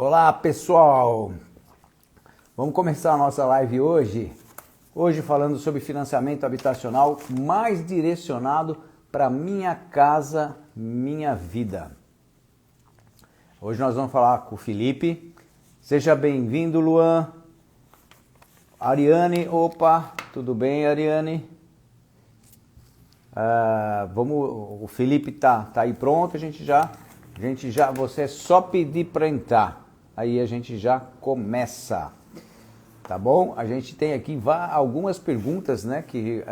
Olá pessoal, vamos começar a nossa live hoje falando sobre financiamento habitacional mais direcionado para Minha Casa Minha Vida. Hoje nós vamos falar com o Felipe. Seja bem-vindo, Luan. Ariane, opa, tudo bem, Ariane? O Felipe tá aí pronto, você é só pedir para entrar. Aí a gente já começa, tá bom? A gente tem aqui algumas perguntas, né, que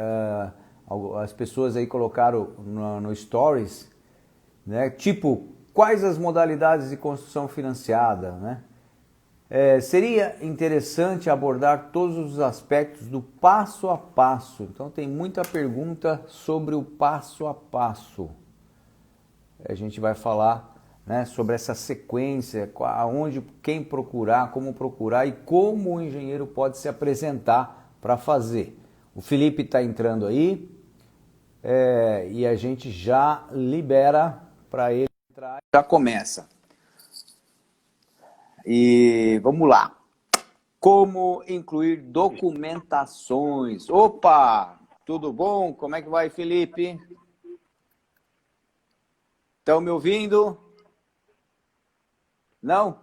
as pessoas aí colocaram no Stories, né? Tipo, quais as modalidades de construção financiada, né? Seria interessante abordar todos os aspectos do passo a passo. Então tem muita pergunta sobre o passo a passo. A gente vai falar, né, sobre essa sequência, aonde, quem procurar, e como o engenheiro pode se apresentar para fazer. O Felipe está entrando aí e a gente já libera para ele entrar. Já começa. E vamos lá. Como incluir documentações? Opa, tudo bom? Como é que vai, Felipe? Estão me ouvindo? Não?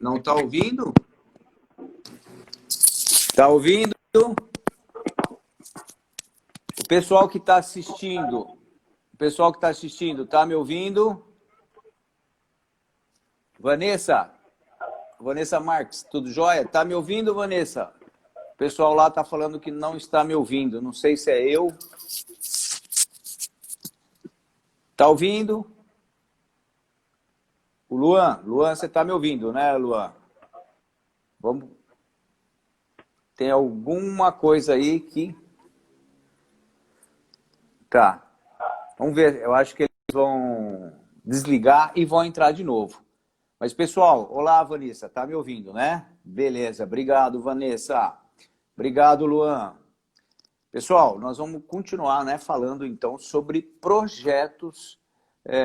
Não está ouvindo? Está ouvindo? O pessoal que está assistindo, está me ouvindo? Vanessa Marques, tudo jóia? Está me ouvindo, Vanessa? O pessoal lá está falando que não está me ouvindo. Não sei se é eu. Está ouvindo? O Luan, você está me ouvindo, né, Luan? Vamos. Tem alguma coisa aí que... Tá. Vamos ver. Eu acho que eles vão desligar e vão entrar de novo. Mas, pessoal, olá, Vanessa. Tá me ouvindo, né? Beleza. Obrigado, Vanessa. Obrigado, Luan. Pessoal, nós vamos continuar, né, falando, então, sobre projetos,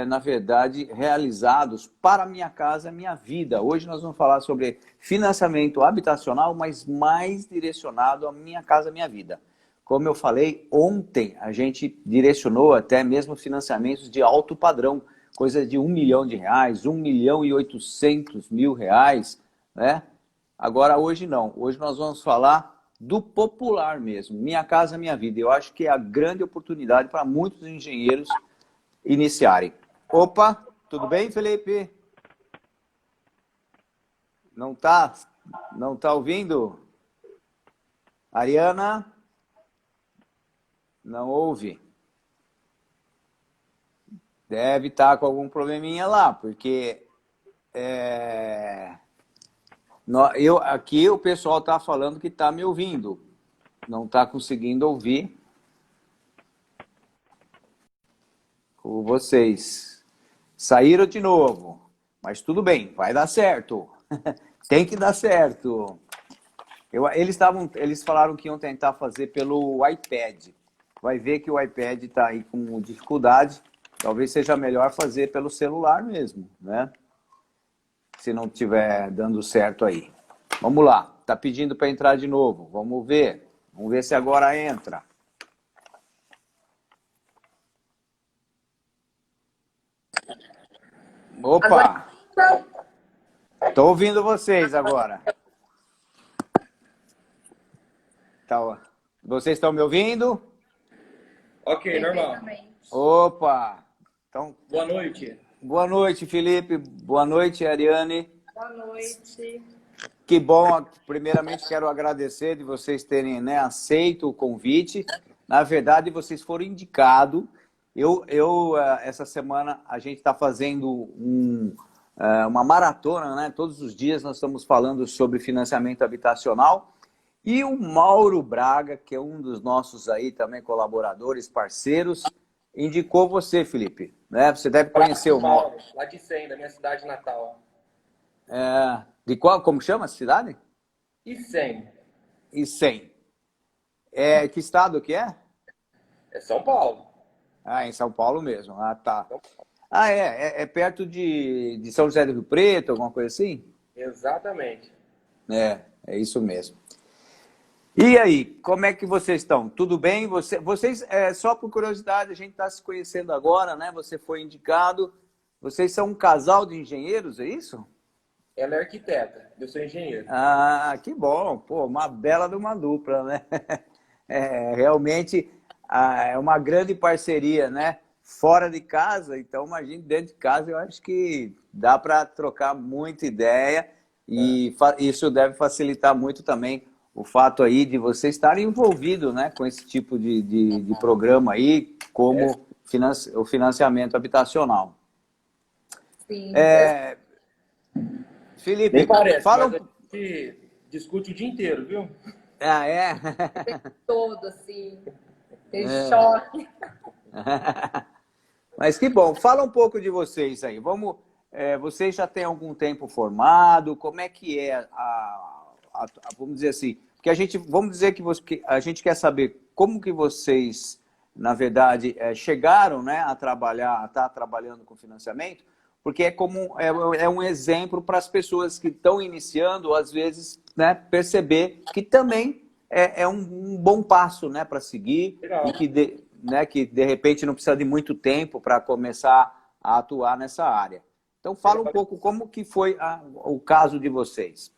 na verdade, realizados para Minha Casa Minha Vida. Hoje nós vamos falar sobre financiamento habitacional, mas mais direcionado a Minha Casa Minha Vida. Como eu falei, ontem a gente direcionou até mesmo financiamentos de alto padrão, coisa de R$ 1 milhão, R$ 1.800.000, né? Agora, hoje não. Hoje nós vamos falar do popular mesmo, Minha Casa Minha Vida. Eu acho que é a grande oportunidade para muitos engenheiros iniciarem. Opa, tudo bem, Felipe? Não tá ouvindo? Ariana? Não ouve? Deve estar com algum probleminha lá, porque aqui o pessoal está falando que está me ouvindo, não está conseguindo ouvir com vocês. Saíram de novo, mas tudo bem, vai dar certo. Tem que dar certo. Eles falaram que iam tentar fazer pelo iPad. Vai ver que o iPad está aí com dificuldade. Talvez seja melhor fazer pelo celular mesmo, né? Se não estiver dando certo aí. Vamos lá. Está pedindo para entrar de novo. Vamos ver. Vamos ver se agora entra. Opa! Estou ouvindo vocês agora. Tá. Vocês estão me ouvindo? Ok, normal. Opa! Então, Boa noite. Boa noite, Felipe. Boa noite, Ariane. Boa noite. Que bom. Primeiramente, quero agradecer de vocês terem, né, aceito o convite. Na verdade, vocês foram indicados. Essa semana, a gente está fazendo uma maratona, né? Todos os dias nós estamos falando sobre financiamento habitacional. E o Mauro Braga, que é um dos nossos aí também colaboradores, parceiros, indicou você, Felipe, né? Você deve conhecer o Mauro. Lá de Icém, da minha cidade natal. De qual? Como chama a cidade? Icém. Icém. Que estado que é? É São Paulo. Em São Paulo mesmo. Ah, tá. Ah, é perto de São José do Rio Preto, alguma coisa assim? Exatamente. É isso mesmo. E aí, como é que vocês estão? Tudo bem? Vocês, só por curiosidade, a gente está se conhecendo agora, né? Você foi indicado. Vocês são um casal de engenheiros, é isso? Ela é arquiteta, eu sou engenheiro. Ah, que bom. Pô, uma bela de uma dupla, né? Realmente é uma grande parceria, né? Fora de casa, então imagine dentro de casa, eu acho que dá para trocar muita ideia É, e isso deve facilitar muito também o fato aí de você estar envolvido, né, com esse tipo de programa aí, é, como o financiamento habitacional. Sim, É, nem Felipe, parece, fala mas um... a gente discute o dia inteiro, viu? Ah, é? todo assim, tem É. choque. Mas que bom. Fala um pouco de vocês aí. Vocês já têm algum tempo formado? Como é que é vamos dizer assim, porque vamos dizer que a gente quer saber como que vocês, na verdade, chegaram, né, a estar trabalhando com financiamento, porque é um exemplo para as pessoas que estão iniciando, às vezes, né, perceber que também é um bom passo, né, para seguir Legal. e que de repente não precisa de muito tempo para começar a atuar nessa área. Então fala um pouco como que foi o caso de vocês.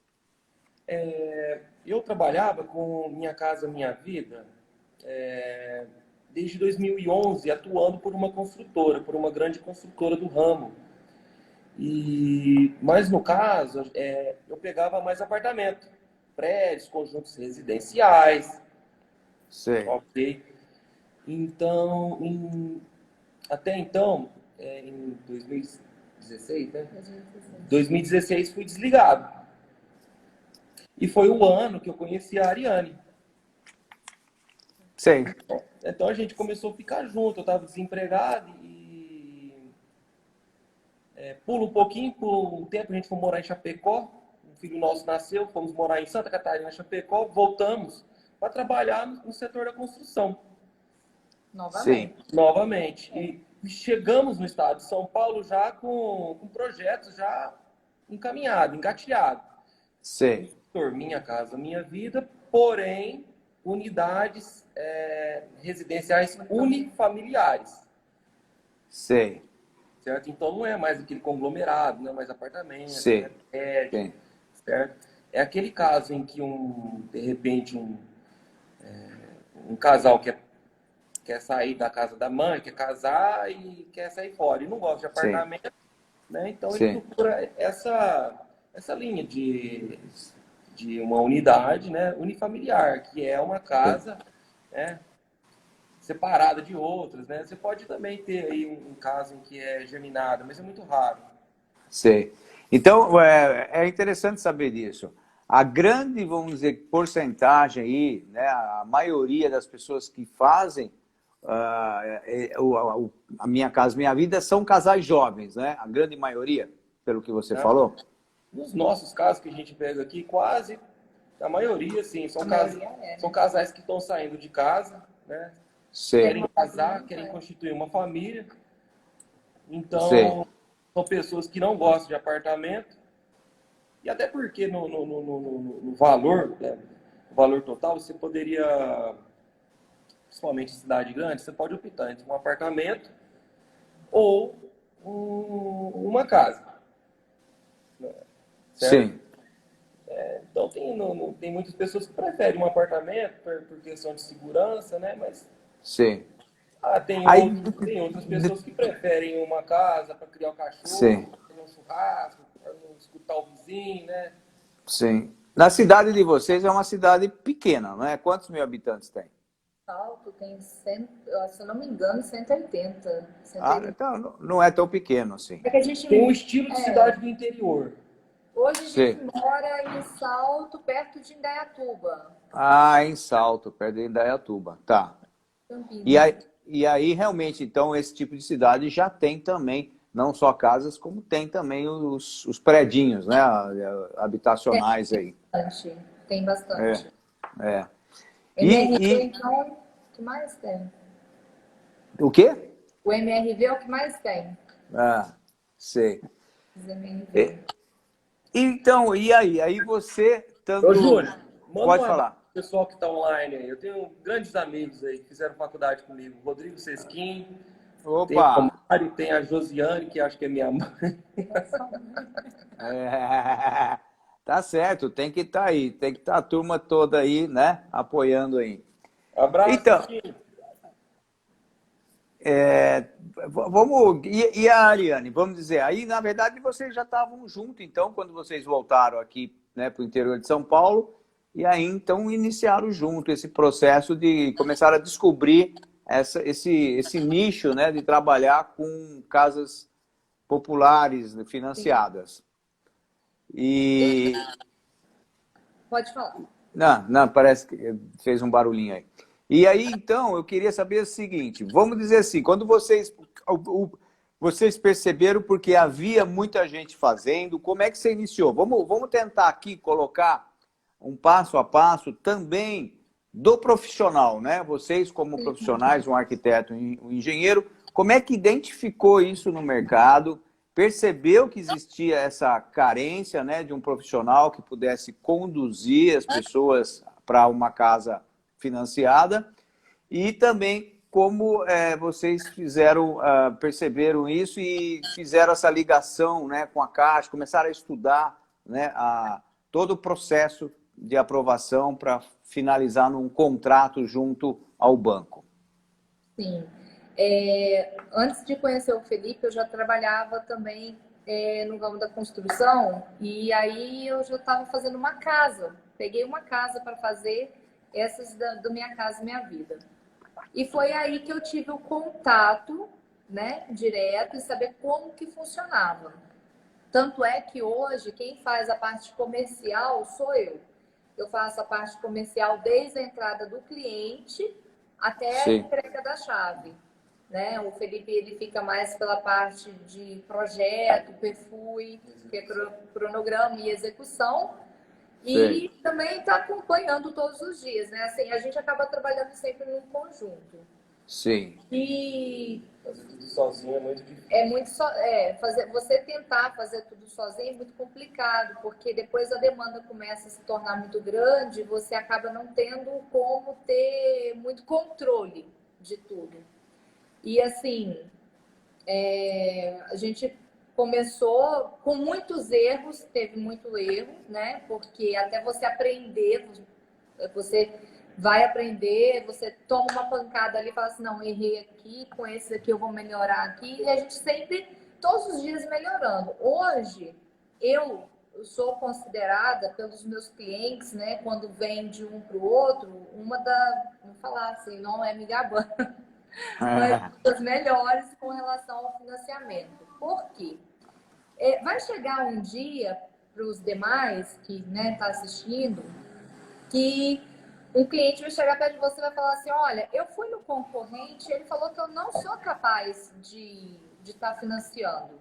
Eu trabalhava com Minha Casa Minha Vida desde 2011, atuando por uma construtora, por uma grande construtora do ramo. Mas no caso, eu pegava mais apartamento, prédios, conjuntos residenciais, Sei. ok? Então, até então, em 2016, né? 2016 fui desligado. E foi o ano que eu conheci a Ariane. Sei. Então a gente começou a ficar junto. Eu estava desempregado e pula um pouquinho, por um tempo a gente foi morar em Chapecó. Um filho nosso nasceu, fomos morar em Santa Catarina, Chapecó, voltamos para trabalhar no setor da construção. Sim. Novamente. E chegamos no estado de São Paulo já com projetos já encaminhados, engatilhados. Sei. Minha Casa Minha Vida, porém, unidades residenciais unifamiliares. Sei. Certo? Então não é mais aquele conglomerado, não é mais apartamento, Sei. não é prédio, Sim. certo? É aquele caso em que de repente um casal quer sair da casa da mãe, quer casar e quer sair fora e não gosta de Sim. apartamento, né? Então ele Sim. procura essa linha de uma unidade, né, unifamiliar, que é uma casa, né, separada de outras, né? Você pode também ter aí um caso em que é geminada, mas é muito raro. Sei. Então, é interessante saber disso. A grande, vamos dizer, porcentagem aí, né, a maioria das pessoas que fazem a Minha Casa Minha Vida são casais jovens, né? A grande maioria, pelo que você falou. Nos nossos casos que a gente pega aqui, quase a maioria, sim, são casais que estão saindo de casa, né? Sei. Querem casar, querem constituir uma família. Então, Sei. são pessoas que não gostam de apartamento. E até porque no valor, né, o valor total, você poderia, principalmente em cidade grande, você pode optar entre um apartamento ou uma casa. Certo? Sim. Então, tem muitas pessoas que preferem um apartamento por questão de segurança, né? Mas Sim. tem outras pessoas que preferem uma casa para criar um cachorro, Sim. para fazer um churrasco, para não escutar o vizinho, né? Sim. Na cidade de vocês é uma cidade pequena, não é? Quantos mil habitantes tem? Salto tem 100, se eu não me engano, 180. Então não é tão pequeno assim. É que a gente Tem um estilo de cidade do interior. hoje a Sim. gente mora em Salto, perto de Indaiatuba. Em Salto, perto de Indaiatuba. Tá. Campinas. E aí, realmente, então, esse tipo de cidade já tem também, não só casas, como tem também os predinhos, né? Habitacionais aí. Tem bastante. É. MRV, então, o que mais tem? O quê? O MRV é o que mais tem. Ah, sei. ZMV. Então, e aí? Aí você, Ô, tanto... Júnior, manda Pode um abraço falar. pro pessoal que está online aí. Eu tenho grandes amigos aí que fizeram faculdade comigo. Rodrigo Sesquim, tem Opa! a Mari, tem a Josiane, que acho que é minha mãe. É, tá certo, tem que estar aí, tem que estar a turma toda aí, né, apoiando aí. Abraço, Então, Cristina. vamos, e a Ariane, vamos dizer, aí na verdade vocês já estavam juntos, então, quando vocês voltaram aqui, né, para o interior de São Paulo, e aí então iniciaram junto esse processo de começar a descobrir esse nicho, né, de trabalhar com casas populares Sim. financiadas. E Pode falar. não, parece que fez um barulhinho aí. E aí, então, eu queria saber o seguinte, vamos dizer assim, quando vocês perceberam porque havia muita gente fazendo, como é que você iniciou? Vamos tentar aqui colocar um passo a passo também do profissional, né? Vocês como profissionais, um arquiteto, um engenheiro, como é que identificou isso no mercado? Percebeu que existia essa carência, né, de um profissional que pudesse conduzir as pessoas para uma casa financiada e também como vocês fizeram, perceberam isso e fizeram essa ligação, né, com a Caixa, começaram a estudar, né, todo o processo de aprovação para finalizar num contrato junto ao banco. Sim. Antes de conhecer o Felipe, eu já trabalhava também no ramo da construção e aí eu já estava fazendo uma casa. Peguei uma casa para fazer essas do Minha Casa Minha Vida. E foi aí que eu tive o contato, né, direto e saber como que funcionava. Tanto é que hoje quem faz a parte comercial sou eu. Eu faço a parte comercial desde a entrada do cliente até a Sim, entrega da chave, né? O Felipe ele fica mais pela parte de projeto, perfil, que é cronograma e execução, sei. e também está acompanhando todos os dias, né? Assim, a gente acaba trabalhando sempre em conjunto. Sim, E Fazer tudo sozinho é muito difícil. é muito fazer você tentar fazer tudo sozinho é muito complicado, porque depois a demanda começa a se tornar muito grande, você acaba não tendo como ter muito controle de tudo. E assim, a gente começou com muitos erros, teve muito erro, né? Porque até você aprender, você vai aprender, você toma uma pancada ali e fala assim, não, errei aqui, com esse aqui eu vou melhorar aqui. E a gente sempre, todos os dias melhorando. Hoje, eu sou considerada pelos meus clientes, né, quando vem de um para o outro, vou falar assim, não é me gabando, mas das melhores com relação ao financiamento. Por quê? Vai chegar um dia para os demais que tá assistindo que um cliente vai chegar perto de você e vai falar assim, olha, eu fui no concorrente, ele falou que eu não sou capaz de estar financiando.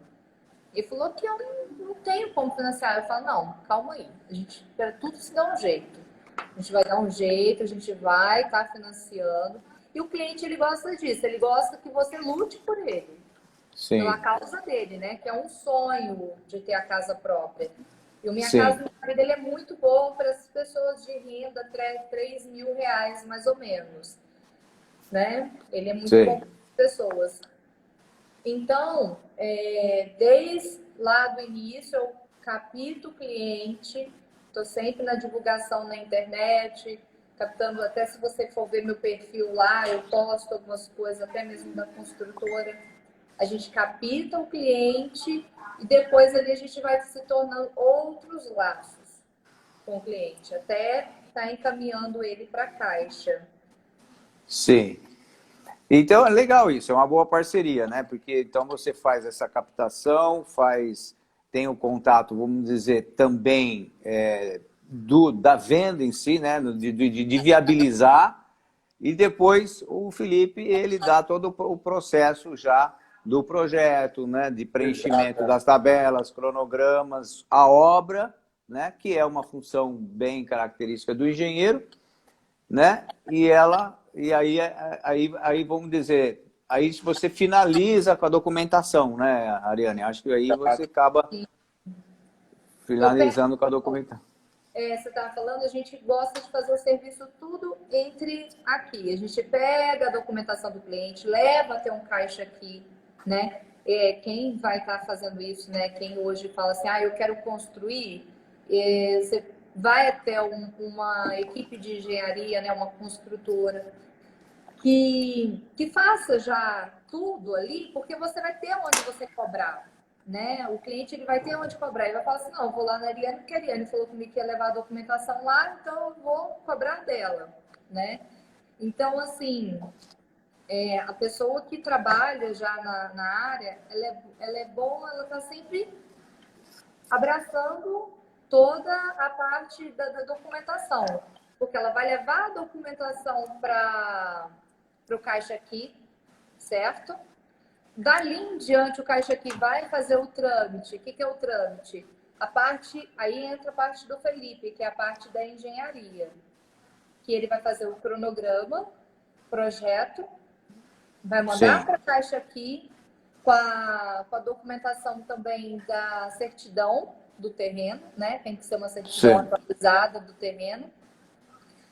Ele falou que eu não tenho como financiar. Eu falo, não, calma aí, a gente tudo se dá um jeito. A gente vai dar um jeito, a gente vai estar financiando. E o cliente, ele gosta disso, ele gosta que você lute por ele, pela sim, causa dele, né? Que é um sonho de ter a casa própria. E o Minha Casa sim, Minha Vida ele é muito bom para as pessoas de renda R$ 3.000, mais ou menos, né? Ele é muito bom sim. para as pessoas. Então, desde lá do início, eu capto o cliente, estou sempre na divulgação na internet, captando, até se você for ver meu perfil lá, eu posto algumas coisas, até mesmo da construtora. A gente capta o cliente e depois ali a gente vai se tornando outros laços com o cliente, até estar encaminhando ele para a Caixa. Sim. Então é legal isso, é uma boa parceria, né? Porque então você faz essa captação, tem o contato, vamos dizer, também da venda em si, né? De viabilizar, e depois o Felipe ele dá todo o processo já do projeto, né? De preenchimento das tabelas, cronogramas, a obra, né? Que é uma função bem característica do engenheiro, né? E aí vamos dizer, aí você finaliza com a documentação, né, Ariane? Acho que aí você acaba finalizando com a documentação. Você estava falando, a gente gosta de fazer o serviço tudo entre aqui. A gente pega a documentação do cliente, leva até um caixa aqui, né? Quem vai estar fazendo isso, né? Quem hoje fala assim, eu quero construir, você vai até uma equipe de engenharia, né? Uma construtora que faça já tudo ali, porque você vai ter onde você cobrar. Né? O cliente ele vai ter onde cobrar. Ele vai falar assim, não, eu vou lá na Ariane, porque a Ariane falou comigo que ia levar a documentação lá, então eu vou cobrar dela, né? Então, assim, a pessoa que trabalha já na área, ela é boa, ela está sempre abraçando toda a parte da documentação, porque ela vai levar a documentação para o caixa aqui, certo? Dali em diante, o caixa aqui vai fazer o trâmite. O que é o trâmite? Aí entra a parte do Felipe, que é a parte da engenharia. Que ele vai fazer o cronograma, projeto, vai mandar para a caixa aqui com a documentação também da certidão do terreno, né? Tem que ser uma certidão atualizada do terreno,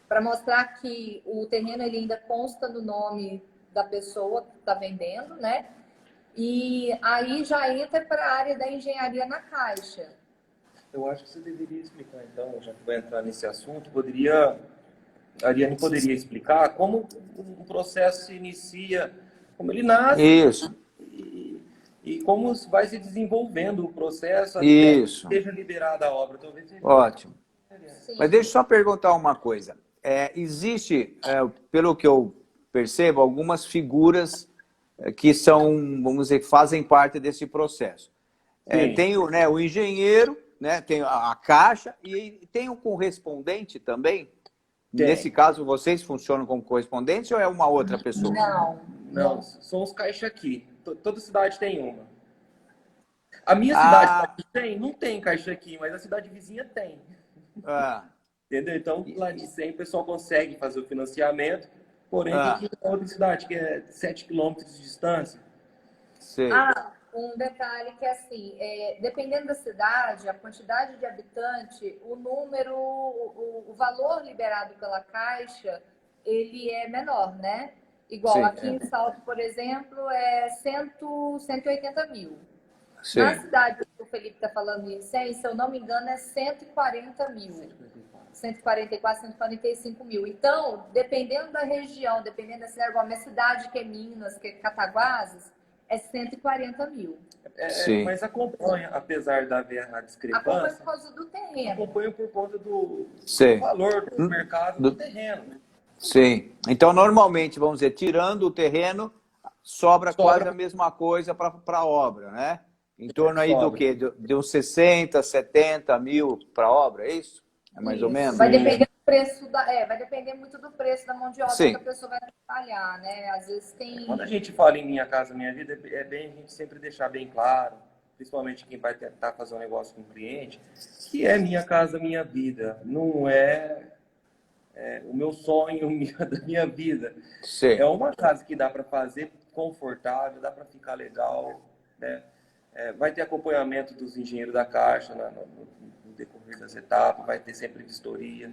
para mostrar que o terreno ele ainda consta no nome da pessoa que está vendendo, né? E aí já entra para a área da engenharia na caixa. Eu acho que você deveria explicar, então, já que vai entrar nesse assunto, a Ariane poderia explicar como o processo se inicia, como ele nasce. Isso. E como vai se desenvolvendo o processo até que seja liberada a obra. Talvez seja... Ótimo. Sim. Mas deixa eu só perguntar uma coisa. Existe, pelo que eu percebo, algumas figuras que são, vamos dizer, que fazem parte desse processo. Tem o engenheiro, né, tem a caixa e tem o correspondente também. Tem. Nesse caso, vocês funcionam como correspondentes ou é uma outra pessoa? Não. São os caixas aqui. Toda cidade tem uma. A minha cidade não tem caixa aqui, mas a cidade vizinha tem. Entendeu? Então, lá de 100 o pessoal consegue fazer o financiamento, porém tem que ir outra cidade, que é 7 quilômetros de distância. Sei. Um detalhe que é assim, dependendo da cidade, a quantidade de habitante, o número, o valor liberado pela Caixa, ele é menor, né? Igual aqui em Salto, por exemplo, é 180 mil. Sim. Na cidade que o Felipe está falando em 100, se eu não me engano, é 140 mil. 144, 145 mil. Então, dependendo da região, dependendo da cidade, igual a minha cidade, que é Minas, que é Cataguases, é 140 mil. Mas acompanha, apesar de haver a discrepância. Acompanha por causa do terreno. Acompanha por conta do valor do mercado do terreno. Né? Sim. Então, normalmente, vamos dizer, tirando o terreno, sobra quase a mesma coisa para a obra, né? Em torno aí do quê? De uns 60, 70 mil para a obra, é isso? É mais ou menos? Vai depender do preço vai depender muito do preço da mão de obra que a pessoa vai trabalhar, né? Às vezes tem... Quando a gente fala em Minha Casa Minha Vida, é bem a gente sempre deixar bem claro, principalmente quem vai tentar fazer um negócio com o cliente, que é Minha Casa Minha Vida, não é o meu sonho da minha vida. Sim. É uma casa que dá para fazer confortável, dá para ficar legal, né? Vai ter acompanhamento dos engenheiros da Caixa no decorrer das etapas, vai ter sempre vistoria.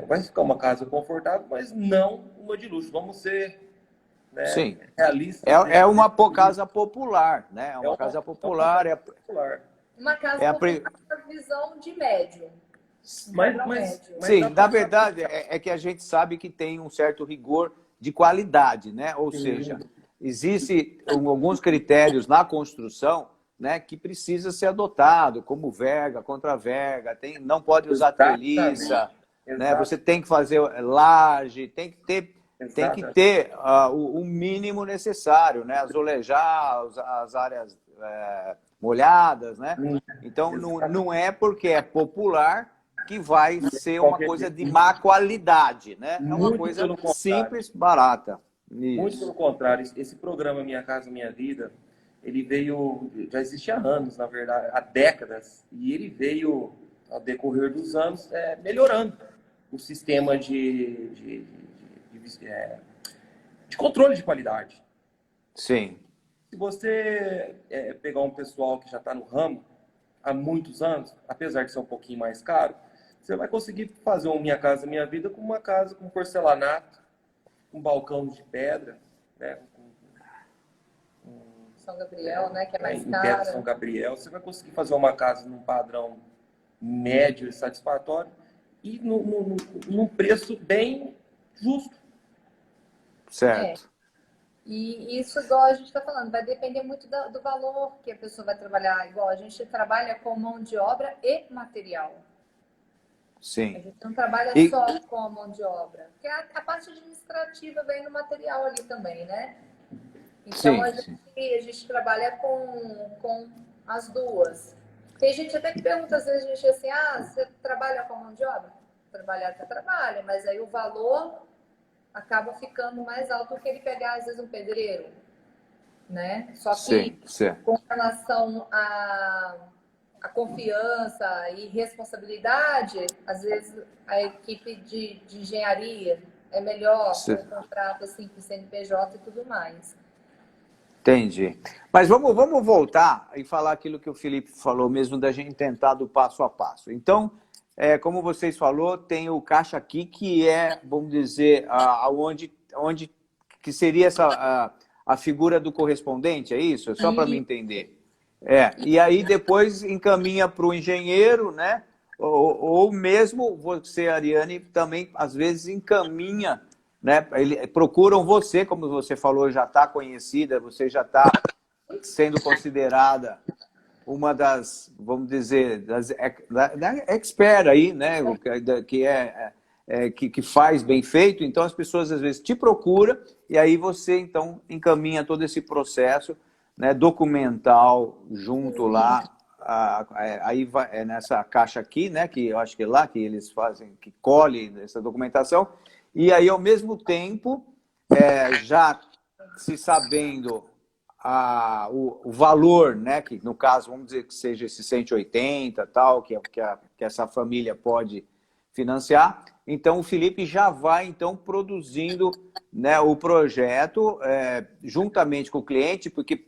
Vai ficar uma casa confortável, mas não uma de luxo. Vamos ser realistas. É uma casa popular, né? É uma casa popular. Uma casa com uma visão de médio. Sim, na verdade, é que a gente sabe que tem um certo rigor de qualidade, né? Ou seja, existem alguns critérios na construção, né, que precisa ser adotado, como verga, contra-verga, não pode usar treliça, né? Você tem que fazer laje, tem que ter o mínimo necessário, né? Azulejar as áreas molhadas, né? Então, não é porque é popular que vai ser uma coisa de má qualidade, né? É uma coisa simples, barata. Isso. Muito pelo contrário, esse programa Minha Casa Minha Vida, ele veio, já existe há anos, na verdade, há décadas, e ele veio, ao decorrer dos anos, melhorando o sistema de controle de qualidade. Sim. Se você pegar um pessoal que já está no ramo há muitos anos, apesar de ser um pouquinho mais caro, você vai conseguir fazer um Minha Casa Minha Vida com uma casa com porcelanato, com balcão de pedra, né? São Gabriel, né? Que é mais Em pedra caro. São Gabriel, você vai conseguir fazer uma casa num padrão médio e satisfatório e num preço bem justo. Certo. E isso, igual a gente está falando, vai depender muito do valor que a pessoa vai trabalhar. Igual a gente trabalha com mão de obra e material. A Sim. gente não trabalha E- só com a mão de obra. Porque a parte administrativa vem no material ali também, né? Então, Sim, a sim. gente trabalha com as duas. Tem gente até que pergunta, às vezes, a gente assim, você trabalha com a mão de obra? Trabalhar até trabalha, mas aí o valor acaba ficando mais alto do que ele pegar, às vezes, um pedreiro, né? Só que, Sim, sim. com relação à confiança e responsabilidade, às vezes, a equipe de engenharia é melhor, Sim. com contrato assim, com CNPJ e tudo mais. Entendi. Mas vamos voltar e falar aquilo que o Felipe falou mesmo, da gente tentar do passo a passo. Então, como vocês falou, tem o caixa aqui, que é, vamos dizer, onde que seria a figura do correspondente, é isso? É só para me entender. E aí depois encaminha para o engenheiro, né? Ou mesmo você, Ariane, também às vezes encaminha, né? Procuram você, como você falou, já está conhecida, você já está sendo considerada uma das, vamos dizer, da expert aí, né? Que faz bem feito. Então as pessoas às vezes te procuram e aí você então encaminha todo esse processo, né, documental junto lá. Aí vai nessa caixa aqui, né? Que eu acho que é lá que eles fazem, que colhe essa documentação. E aí, ao mesmo tempo, já se sabendo o valor, né, que no caso, vamos dizer que seja esse 180, tal, que essa família pode financiar, então o Felipe já vai então produzindo, né, o projeto juntamente com o cliente, porque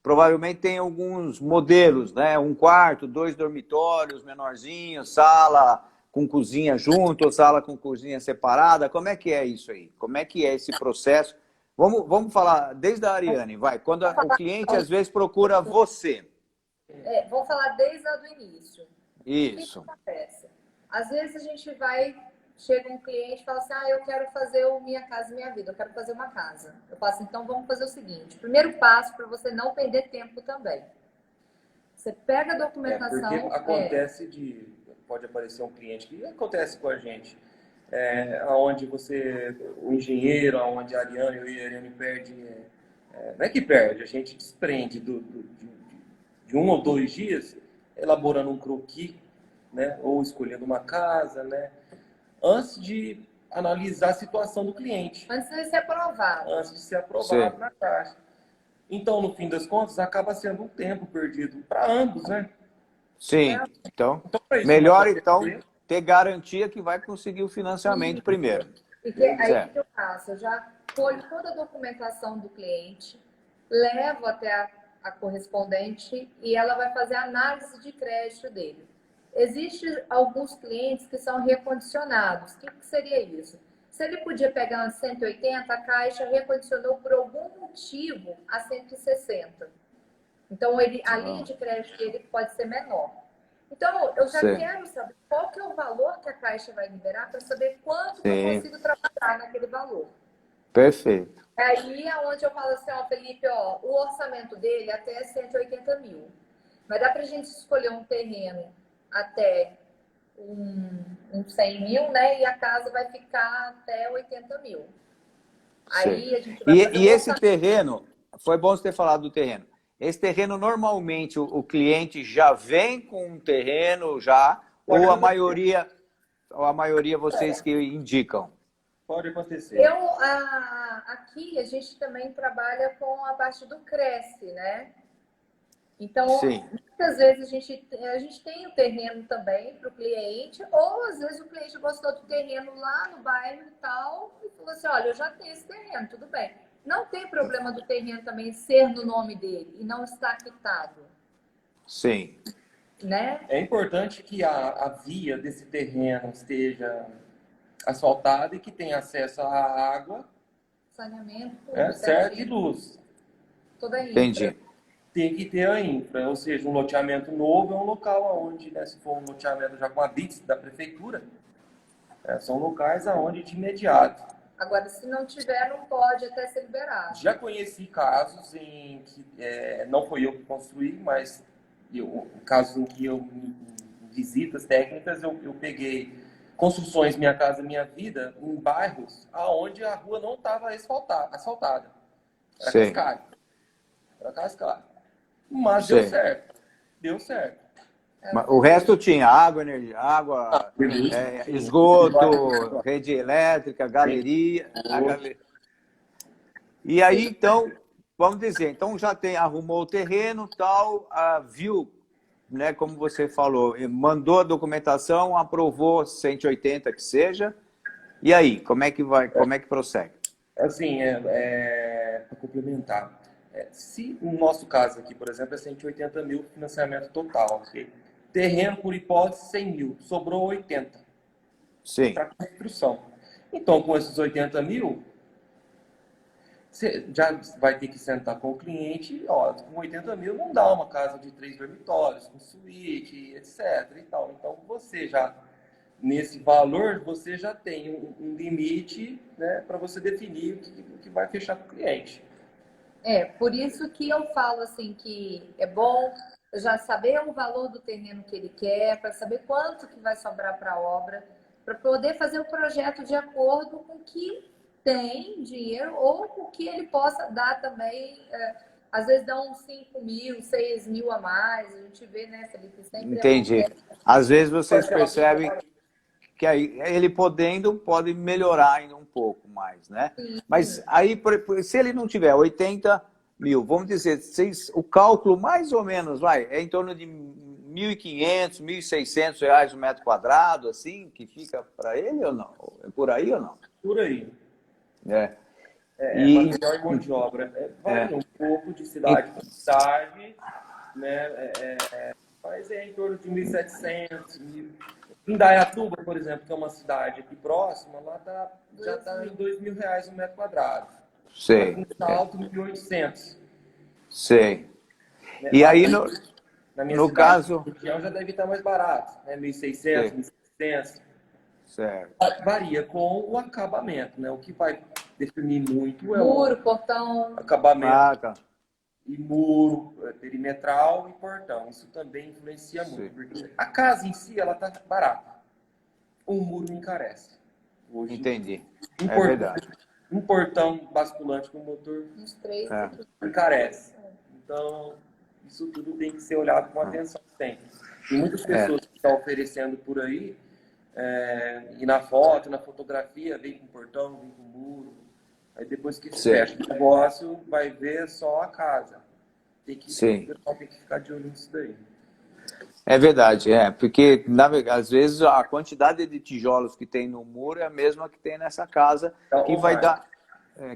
provavelmente tem alguns modelos, né, 1 quarto, 2 dormitórios menorzinhos, sala com cozinha junto, ou sala com cozinha separada. Como é que é isso aí? Como é que é esse processo? Vamos falar desde a Ariane, vai. Quando o cliente às vezes procura você. Vamos falar desde o início. Isso. O que acontece? Às vezes a gente chega um cliente e fala assim, eu quero fazer o Minha Casa Minha Vida, eu quero fazer uma casa. Eu falo assim, então vamos fazer o seguinte, primeiro passo para você não perder tempo também. Você pega a documentação... Porque acontece pode aparecer um cliente que acontece com a gente, onde o engenheiro, onde a Ariane e a Ariane perde, não é que perde, a gente desprende de 1 ou 2 dias, elaborando um croquis, né, ou escolhendo uma casa, né, antes de analisar a situação do cliente. Antes de ser aprovado. Antes de ser aprovado na Caixa. Então, no fim das contas, acaba sendo um tempo perdido para ambos, né? Sim, então isso, melhor então ter garantia que vai conseguir o financiamento primeiro. Porque aí que eu faço? Eu já colho toda a documentação do cliente, levo até a correspondente e ela vai fazer a análise de crédito dele. Existem alguns clientes que são recondicionados. O que seria isso? Se ele podia pegar 180, a Caixa recondicionou por algum motivo a 160. Então, a linha de crédito dele pode ser menor. Então, eu já quero saber qual que é o valor que a Caixa vai liberar para saber quanto que eu consigo trabalhar naquele valor. Perfeito. Aí é onde eu falo assim, Felipe, o orçamento dele até é 180 mil. Mas dá para a gente escolher um terreno até um 100 mil, né? E a casa vai ficar até 80 mil. Aí a gente vai fazer esse terreno, foi bom você ter falado do terreno. Esse terreno, normalmente, o cliente já vem com um terreno já, ou a maioria vocês que indicam? Pode acontecer. Aqui a gente também trabalha com a parte do Cresce, né? Então, Muitas vezes a gente tem o terreno também para o cliente, ou às vezes o cliente gostou do terreno lá no bairro e tal, e falou assim, olha, eu já tenho esse terreno, tudo bem. Não tem problema do terreno também ser no nome dele e não estar quitado, Sim. né? É importante que a via desse terreno esteja asfaltada e que tenha acesso à água, Saneamento, tudo certo? E certinho, luz. toda a infra. Entendi. Tem que ter a infra, ou seja, um loteamento novo é um local onde, né, se for um loteamento já com a BITS da prefeitura, são locais aonde de imediato. Agora, se não tiver, não pode até ser liberado. Já conheci casos em que não foi eu que construí, mas casos em que em visitas técnicas eu peguei construções Minha Casa Minha Vida em bairros aonde a rua não estava asfaltada. Era Sei. cascalho. Era cascalho. Mas Sei. deu certo. Deu certo. Mas o resto tinha água, energia, água, esgoto, rede elétrica, galeria. E aí, então, vamos dizer, então já tem, arrumou o terreno, tal, viu, né, como você falou, mandou a documentação, aprovou 180 que seja. E aí, como é que vai, como é que prossegue? Assim, para complementar, se no nosso caso aqui, por exemplo, é 180 mil financiamento total, ok? Terreno, por hipótese, 100 mil, sobrou 80 Sim, para construção. Então, com esses 80 mil, você já vai ter que sentar com o cliente, ó, com 80 mil não dá uma casa de 3 dormitórios, com suíte, etc. E tal. Então, você já, nesse valor, você já tem um limite, né, para você definir o que vai fechar com o cliente. Por isso que eu falo assim que é bom já saber o valor do terreno que ele quer, para saber quanto que vai sobrar para a obra, para poder fazer o projeto de acordo com o que tem dinheiro ou com o que ele possa dar também. Às vezes dá uns 5 mil, 6 mil a mais, a gente vê, né, Felipe? Sempre entendi. acontece. Às vezes vocês percebem que aí, ele podendo, pode melhorar ainda um pouco mais, né? Sim. Mas aí, se ele não tiver 80 mil, vamos dizer, o cálculo mais ou menos, é em torno de 1.500, 1.600 reais o metro quadrado, assim, que fica para ele ou não? É por aí ou não? Por aí. E, Material e mão de obra. Varia um pouco de cidade para cidade, né? Mas é em torno de 1.700, 1.000. Indaiatuba, por exemplo, que é uma cidade aqui próxima, lá já está em 2.000 reais o metro quadrado. sei. Aqui em Salto, 1.800. Sei. Né? E aí, na minha no cidade, caso... região já deve estar mais barato, né? 1.600, 1.700. Certo. Varia com o acabamento, né? O que vai definir muito é Muro, o portão. acabamento Tá. e muro, perimetral e portão. Isso também influencia muito, porque a casa em si, ela tá barata. O muro encarece. Hoje, Entendi. é verdade. Um portão basculante com motor Uns 3. encarece. Então, isso tudo tem que ser olhado com atenção sempre. Tem muitas pessoas que estão oferecendo por aí, e na foto, na fotografia, vem com portão, vem com muro. Aí depois que fecha o negócio, vai ver só a casa. O pessoal tem que ficar de olho nisso daí. É verdade, porque às vezes a quantidade de tijolos que tem no muro é a mesma que tem nessa casa,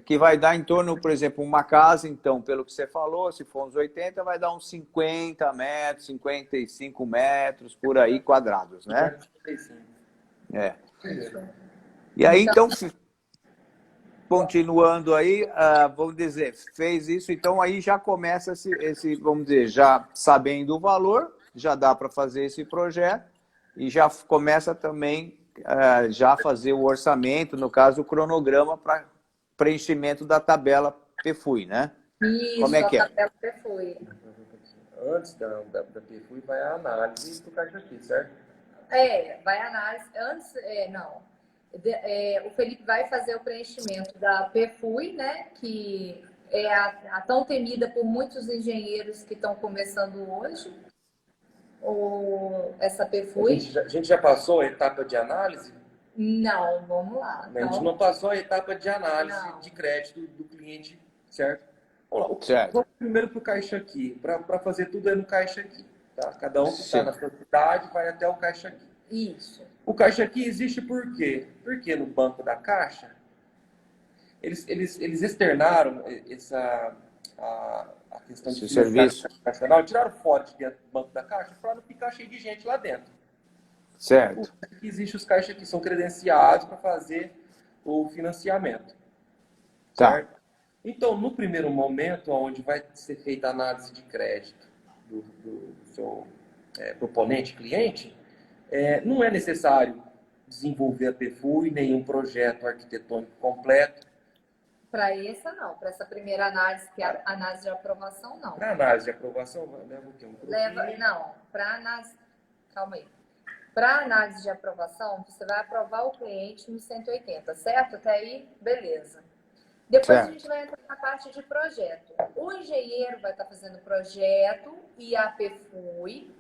que vai dar em torno, por exemplo, uma casa, então, pelo que você falou, se for uns 80, vai dar uns 50 metros, 55 metros, por aí, quadrados, né? 55. E aí, então, continuando aí, vamos dizer, fez isso, então aí já começa esse, vamos dizer, já sabendo o valor, já dá para fazer esse projeto e já começa também já fazer o orçamento, no caso, o cronograma para preenchimento da tabela PFUI, né? Isso, como é que a tabela PFUI. Antes da PFUI vai a análise do caixa aqui, certo? Vai a análise. Antes, não. O Felipe vai fazer o preenchimento da PFUI, né? Que é a tão temida por muitos engenheiros que estão começando hoje. Essa PFUI. A gente já passou a etapa de análise? Não, vamos lá. A gente não passou a etapa de análise de crédito do cliente, certo? Vamos lá. Vamos primeiro para o caixa aqui. Para fazer tudo no caixa aqui. Tá? Cada um que está Sim. na sua cidade vai até o Caixa Aqui. Isso. O Caixa Aqui existe por quê? Porque no Banco da Caixa, eles externaram a questão de Esse financiamento serviço. nacional, tiraram fora de dentro do Banco da Caixa para não ficar cheio de gente lá dentro. Certo. Por que existem os caixas que são credenciados para fazer o financiamento, Tá. certo? Então, no primeiro momento, onde vai ser feita a análise de crédito do seu proponente cliente, não é necessário desenvolver a PFUI, nenhum projeto arquitetônico completo. Para essa não, para essa primeira análise, que é a análise de aprovação, não. Para análise de aprovação, leva o quê? Não, para análise. Calma aí. Para análise de aprovação, você vai aprovar o cliente no 180, certo? Até aí, beleza. Depois a gente vai entrar na parte de projeto. O engenheiro vai estar fazendo o projeto e a PFUI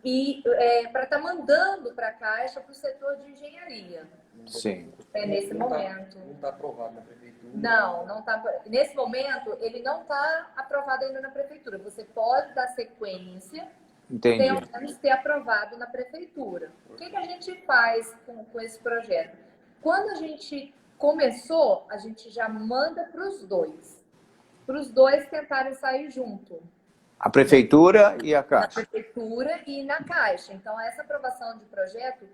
e para estar mandando para a Caixa para o setor de engenharia. Sim. Nesse momento. Não está aprovado na prefeitura. Não está. Nesse momento, ele não está aprovado ainda na prefeitura. Você pode dar sequência, Entendi. pelo menos ter aprovado na prefeitura. O que a gente faz com esse projeto? Quando a gente começou, a gente já manda para os dois tentarem sair junto. A prefeitura e a Na Caixa. prefeitura e na Caixa. Então, essa aprovação de projeto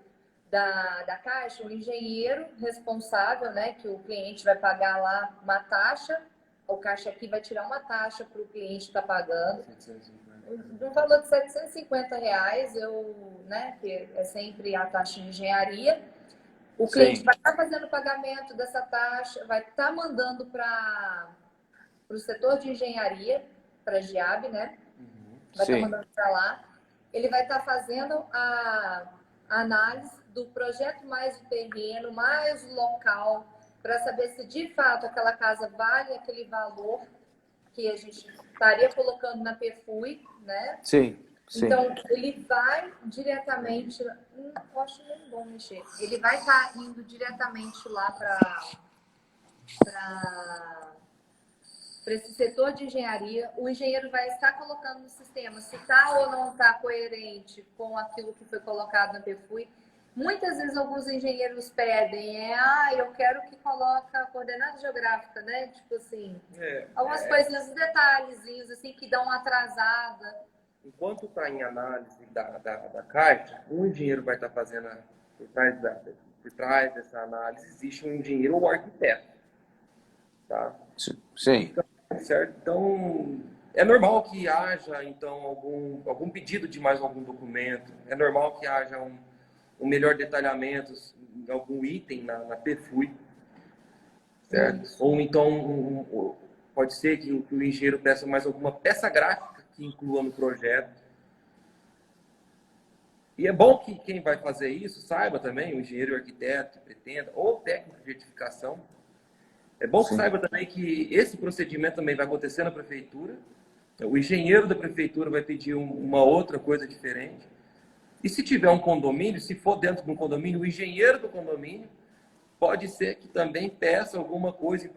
da Caixa, o engenheiro responsável, né, que o cliente vai pagar lá uma taxa, o Caixa Aqui vai tirar uma taxa para o cliente estar pagando. 750. Um valor de R$750, né, que é sempre a taxa de engenharia. O cliente vai estar fazendo o pagamento dessa taxa, vai estar mandando para o setor de engenharia, para a GIAB, né? Vai estar mandando para lá. Ele vai estar fazendo a análise do projeto mais o terreno, mais o local, para saber se de fato aquela casa vale aquele valor que a gente estaria colocando na PFUI, né? Sim. Então, ele vai diretamente... eu acho nem bom mexer. Ele vai estar indo diretamente lá para esse setor de engenharia. O engenheiro vai estar colocando no sistema se está ou não está coerente com aquilo que foi colocado na PFUI. Muitas vezes alguns engenheiros pedem, eu quero que coloque a coordenada geográfica, né? Tipo assim, algumas coisinhas, detalhezinhos assim que dão uma atrasada. Enquanto está em análise da Caixa, um engenheiro vai estar fazendo, por trás dessa análise, existe um engenheiro ou arquiteto. Tá? Sim. Certo? Então, é normal que haja então algum pedido de mais algum documento, é normal que haja um melhor detalhamento em algum item na PFUI, certo? Ou então pode ser que o engenheiro peça mais alguma peça gráfica que inclua no projeto. E é bom que quem vai fazer isso saiba também, o engenheiro e o arquiteto que pretenda, ou o técnico de edificação. É bom que saiba também que esse procedimento também vai acontecer na prefeitura. O engenheiro da prefeitura vai pedir uma outra coisa diferente. E se tiver um condomínio, se for dentro de um condomínio, o engenheiro do condomínio pode ser que também peça alguma coisa que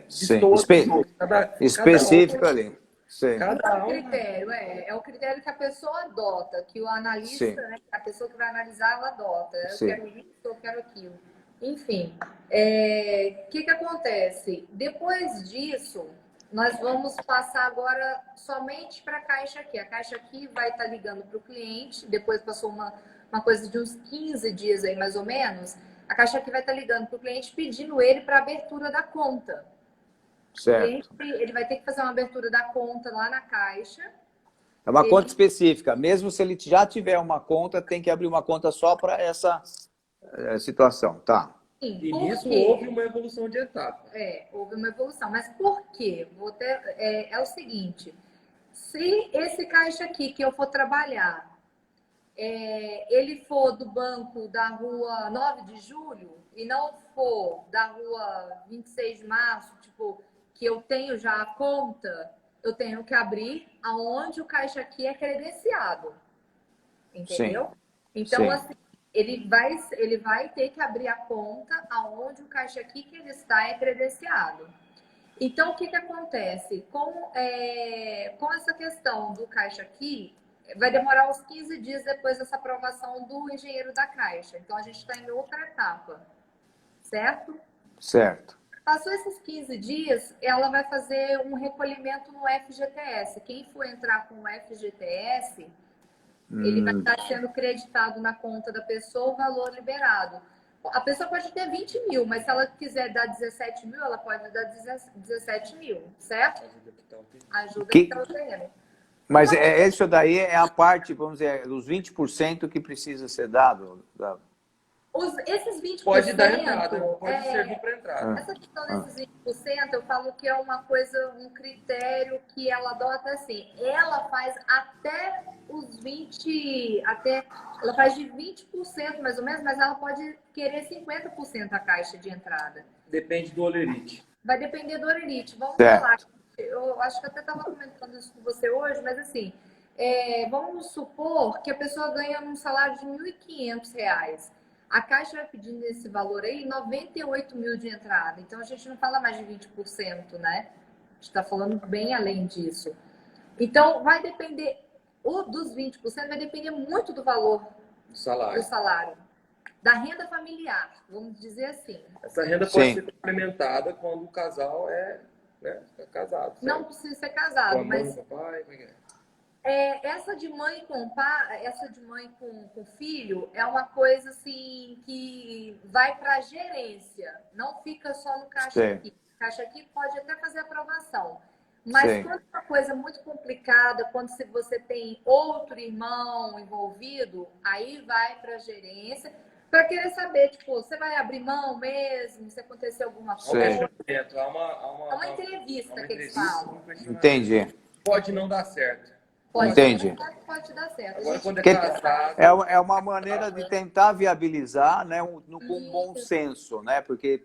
destoa específica ali. Cada critério, é o critério que a pessoa adota, que o analista, né, a pessoa que vai analisar, ela adota. Eu quero isso, eu quero aquilo. Enfim, o que acontece? Depois disso, nós vamos passar agora somente para a Caixa Aqui. A Caixa Aqui vai estar ligando para o cliente, depois passou uma coisa de uns 15 dias aí, mais ou menos, a Caixa Aqui vai estar ligando para o cliente pedindo ele para abertura da conta. Certo. O cliente, ele vai ter que fazer uma abertura da conta lá na Caixa. É uma conta específica. Mesmo se ele já tiver uma conta, tem que abrir uma conta só para essa situação, tá? Sim, e nisso houve uma evolução de etapa. Houve uma evolução. Mas por quê? É o seguinte, se esse Caixa Aqui que eu for trabalhar, ele for do banco da rua 9 de julho e não for da rua 26 de março, tipo, que eu tenho já a conta, eu tenho que abrir aonde o Caixa Aqui é credenciado. Entendeu? Sim. Então, assim, ele vai ter que abrir a conta aonde o Caixa Aqui que ele está é credenciado. Então, o que que acontece? Com essa questão do Caixa Aqui, vai demorar uns 15 dias depois dessa aprovação do engenheiro da Caixa. Então, a gente está em outra etapa, certo? Certo. Passou esses 15 dias, ela vai fazer um recolhimento no FGTS. Quem for entrar com o FGTS, ele vai estar sendo creditado na conta da pessoa o valor liberado. A pessoa pode ter 20 mil, mas se ela quiser dar 17 mil, ela pode dar 17 mil, certo? Ajuda que está o terreno. Mas isso daí é a parte, vamos dizer, dos 20% que precisa ser dado? Esses 20%... Pode dar entrada, pode servir para entrada. Essa questão desses 20%, eu falo que é uma coisa, um critério que ela adota assim. Ela faz até os 20%, ela faz de 20% mais ou menos, mas ela pode querer 50% a caixa de entrada. Depende do olerite. Vai depender do olerite. Vamos falar. Eu acho que eu até estava comentando isso com você hoje, mas assim, vamos supor que a pessoa ganha um salário de R$ 1.500. A Caixa vai pedir nesse valor aí 98 mil de entrada. Então, a gente não fala mais de 20%, né? A gente está falando bem além disso. Então, vai depender, dos 20% vai depender muito do valor do salário. Da renda familiar, vamos dizer assim. Essa renda pode ser complementada quando o casal é casado. Certo? Não precisa ser casado, com a mãe, mas... com o pai, como é que é? Essa de mãe com filho é uma coisa assim que vai para a gerência, não fica só no Caixa Aqui. Caixa Aqui pode até fazer aprovação, mas quando é uma coisa muito complicada, quando se você tem outro irmão envolvido, aí vai para a gerência para querer saber, tipo, você vai abrir mão mesmo, se acontecer alguma coisa. Há uma entrevista que eles falam. Entendi. Pode não dar certo. Entendi. Pode dar certo. Agora, quando é casado... É uma maneira de tentar viabilizar, né, com bom senso, né? Porque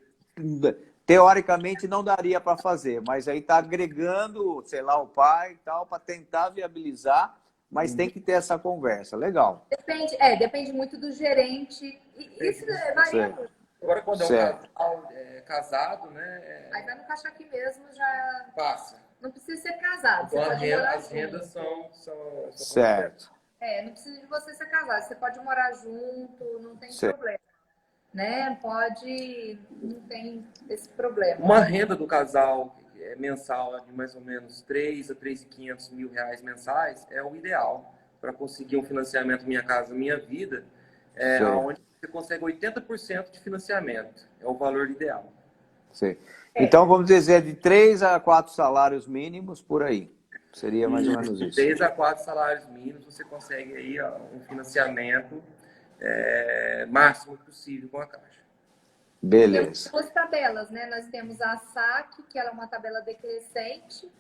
teoricamente não daria para fazer, mas aí está agregando, sei lá, o pai e tal, para tentar viabilizar, mas tem que ter essa conversa. Legal. Depende muito do gerente. Isso varia muito. Agora, quando é um casal casado, né? Aí vai no Caixa Aqui mesmo, já passa. Não precisa ser casado. Então, você pode morar as rendas junto. são certo. Não precisa de você ser casado. Você pode morar junto, não tem problema. Né? Não tem esse problema. Uma renda do casal mensal de mais ou menos 3 a 3.500 mil reais mensais é o ideal para conseguir um financiamento Minha Casa Minha Vida, onde você consegue 80% de financiamento. É o valor ideal. Sim. Então, vamos dizer, de 3 a 4 salários mínimos, por aí. Seria mais ou menos isso. 3 a 4 salários mínimos, você consegue aí um financiamento máximo possível com a Caixa. Beleza. Temos duas tabelas, né? Nós temos a SAC, que ela é uma tabela decrescente,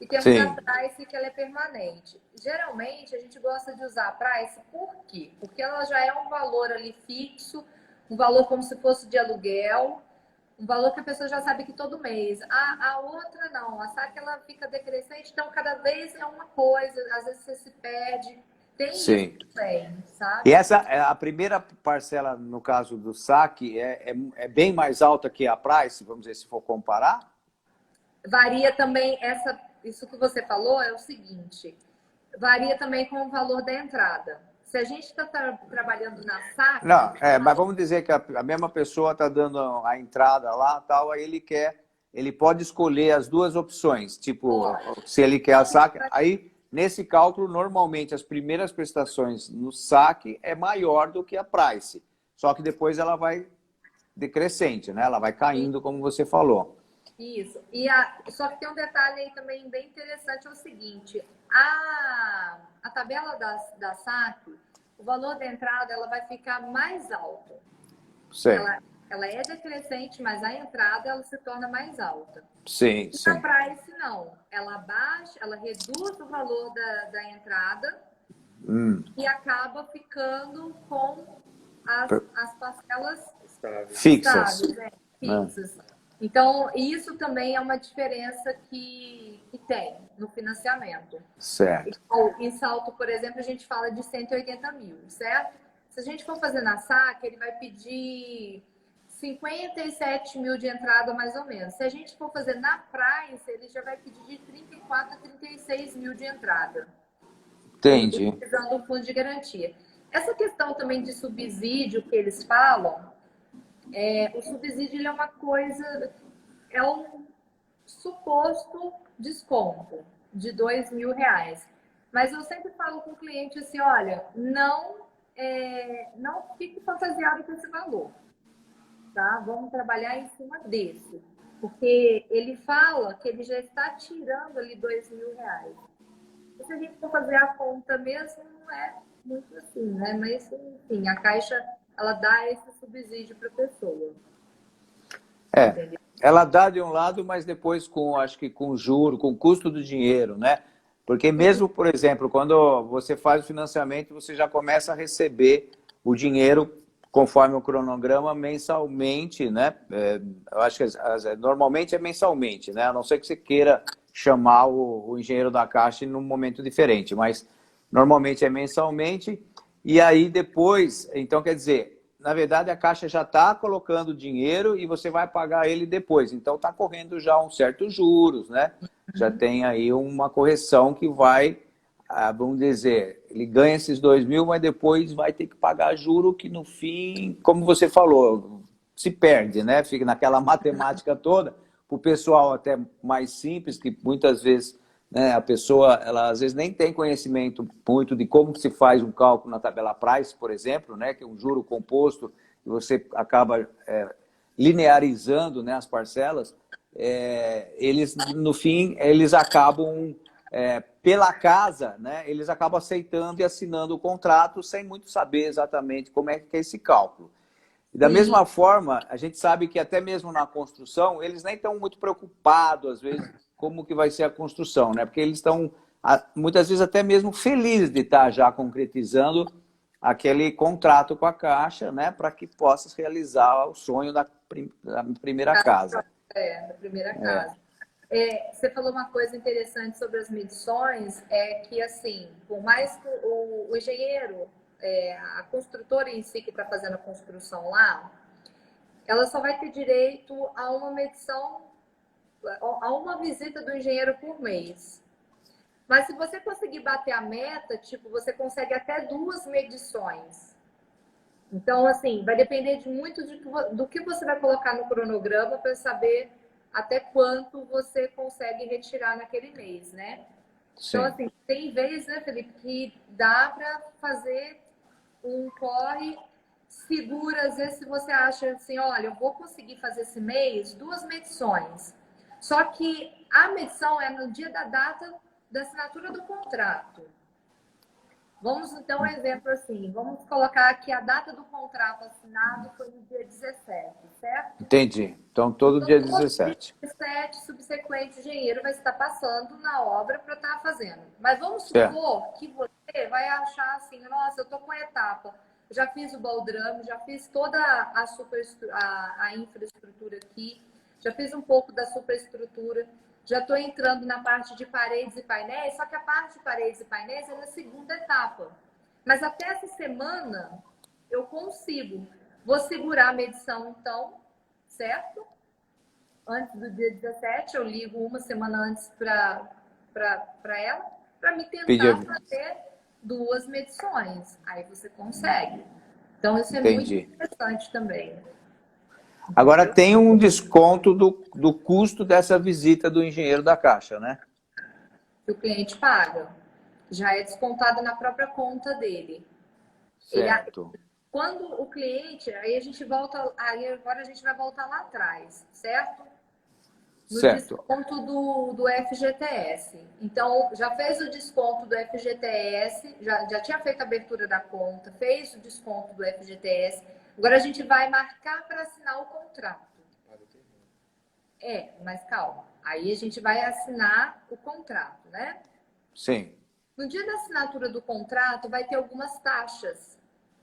e temos a Price, que ela é permanente. Geralmente, a gente gosta de usar a Price, por quê? Porque ela já é um valor ali fixo, um valor como se fosse de aluguel, um valor que a pessoa já sabe que todo mês. A outra não, a SAC ela fica decrescente, então cada vez é uma coisa, às vezes você se perde. Tem isso também, sabe? E a primeira parcela, no caso do SAC, é bem mais alta que a Price, vamos dizer, se for comparar? Varia também, isso que você falou é o seguinte, varia também com o valor da entrada. Se a gente está trabalhando na SAC... Não, mas vamos dizer que a mesma pessoa está dando a entrada lá, tal, aí ele pode escolher as duas opções. Tipo, se ele quer a SAC, aí nesse cálculo, normalmente as primeiras prestações no SAC é maior do que a Price. Só que depois ela vai decrescente, né? Ela vai caindo, como você falou. Isso. Só que tem um detalhe aí também bem interessante, é o seguinte, a tabela da SAC, o valor da entrada ela vai ficar mais alto. Certo. Ela é decrescente, mas a entrada ela se torna mais alta. Sim, e a Price não. Ela baixa, ela reduz o valor da entrada e acaba ficando com as parcelas fixas. Fixas. Então, isso também é uma diferença que tem no financiamento. Certo. Em Salto, por exemplo, a gente fala de 180 mil, certo? Se a gente for fazer na SAC, ele vai pedir 57 mil de entrada, mais ou menos. Se a gente for fazer na Price, ele já vai pedir de 34 a 36 mil de entrada. Entendi. Utilizando o fundo de garantia. Essa questão também de subsídio que eles falam, o subsídio ele é uma coisa, é um suposto desconto de R$ 2.000. Mas eu sempre falo com o cliente assim, olha, não fique fantasiado com esse valor. Tá? Vamos trabalhar em cima desse. Porque ele fala que ele já está tirando ali R$ 2.000. E se a gente for fazer a conta mesmo, não é muito assim, né? Mas, enfim, a Caixa, ela dá esse subsídio para a pessoa. Entendeu? Ela dá de um lado, mas depois acho que com juro, com o custo do dinheiro, né? Porque mesmo, por exemplo, quando você faz o financiamento, você já começa a receber o dinheiro conforme o cronograma mensalmente, né? Eu acho que normalmente é mensalmente, né? A não ser que você queira chamar o engenheiro da Caixa num momento diferente, mas normalmente é mensalmente. E aí depois, então quer dizer, na verdade a Caixa já está colocando dinheiro e você vai pagar ele depois. Então está correndo já uns certos juros, né? Já tem aí uma correção que vai, vamos dizer, ele ganha esses 2.000, mas depois vai ter que pagar juro que no fim, como você falou, se perde, né? Fica naquela matemática toda. Para o pessoal até mais simples, que muitas vezes, né, a pessoa, ela às vezes nem tem conhecimento muito de como se faz um cálculo na tabela Price, por exemplo, né, que é um juro composto, e você acaba linearizando, né, as parcelas. Eles, no fim, eles acabam, pela casa, né, eles acabam aceitando e assinando o contrato sem muito saber exatamente como é que é esse cálculo. E da mesma forma, a gente sabe que até mesmo na construção, eles nem estão muito preocupados, às vezes, como que vai ser a construção, né? Porque eles estão, muitas vezes, até mesmo felizes de estar já concretizando aquele contrato com a Caixa, né? Para que possas realizar o sonho da primeira casa. Da primeira casa. Você falou uma coisa interessante sobre as medições, que assim, por mais que o engenheiro, a construtora em si que está fazendo a construção lá, ela só vai ter direito a uma medição, a uma visita do engenheiro por mês. Mas se você conseguir bater a meta, tipo, você consegue até 2 medições. Então, assim, vai depender de muito do que você vai colocar no cronograma para saber até quanto você consegue retirar naquele mês, né? Sim. Então, assim, tem vezes, né, Felipe, que dá para fazer um corre seguro. Às vezes, se você acha assim, olha, eu vou conseguir fazer esse mês 2 medições. Só que a medição é no dia da data da assinatura do contrato. Vamos, então, um exemplo assim. Vamos colocar aqui a data do contrato assinado foi no dia 17, certo? Entendi. Então, todo dia 17. Dia 17, subsequente, o engenheiro vai estar passando na obra para estar fazendo. Mas vamos Certo. supor que você vai achar assim, nossa, eu estou com a etapa. Já fiz o baldrame, já fiz toda a infraestrutura aqui, já fiz um pouco da superestrutura, já estou entrando na parte de paredes e painéis, só que a parte de paredes e painéis é na segunda etapa. Mas até essa semana eu consigo. Vou segurar a medição, então, certo? Antes do dia 17, eu ligo uma semana antes para ela, para me tentar fazer 2 medições. Aí você consegue. Então, isso é muito interessante também. Agora, tem um desconto do custo dessa visita do engenheiro da Caixa, né? Que o cliente paga. Já é descontado na própria conta dele. Certo. Quando o cliente, aí a gente volta, aí agora a gente vai voltar lá atrás, certo? No Certo. desconto do FGTS. Então, já fez o desconto do FGTS, já tinha feito a abertura da conta, fez o desconto do FGTS. Agora a gente vai marcar para assinar o contrato. Mas calma. Aí a gente vai assinar o contrato, né? Sim. No dia da assinatura do contrato, vai ter algumas taxas,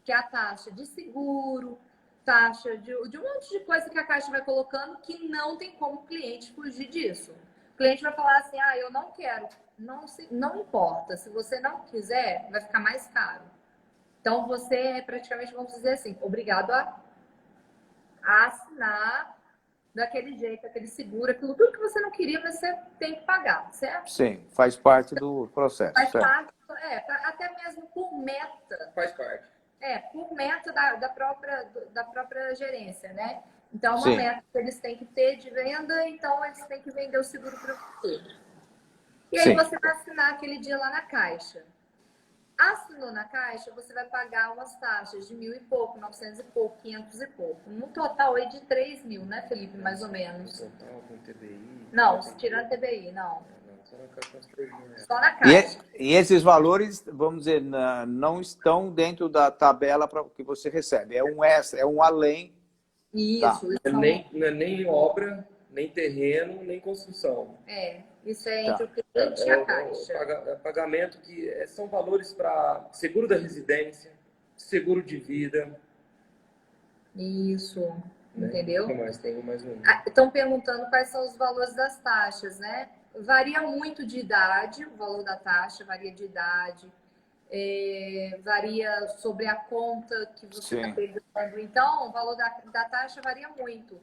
que é a taxa de seguro, taxa de um monte de coisa que a Caixa vai colocando que não tem como o cliente fugir disso. O cliente vai falar assim, eu não quero. Não importa. Se você não quiser, vai ficar mais caro. Então, você é praticamente, vamos dizer assim, obrigado a a assinar daquele jeito, aquele seguro, aquilo tudo que você não queria, você tem que pagar, certo? Sim, faz parte do processo, Faz certo? parte, até mesmo por meta. Faz parte. Por meta da própria gerência, né? Então, uma Sim. meta que eles têm que ter de venda, então eles têm que vender o seguro para você. E aí Sim. você vai assinar aquele dia lá na Caixa. Assinou na Caixa, você vai pagar umas taxas de 1.000 e pouco, 900 e pouco, 500 e pouco. No total aí de 3.000, né, Felipe? Mais ou menos. Total, com TBI. Não, tirando a TBI, não. Só na Caixa uns 3.000 reais. Só na Caixa. E esses valores, vamos dizer, não estão dentro da tabela que você recebe. É um extra, é um além. Isso. Tá. Não é nem obra, nem terreno, nem construção. Isso é Tá. entre o cliente e a Caixa. Pagamento que são valores para seguro da residência, seguro de vida. Isso, Né? entendeu? Tem mais um. Estão perguntando quais são os valores das taxas, né? Varia muito de idade, o valor da taxa varia de idade, varia sobre a conta que você está pegando. Então, o valor da taxa varia muito.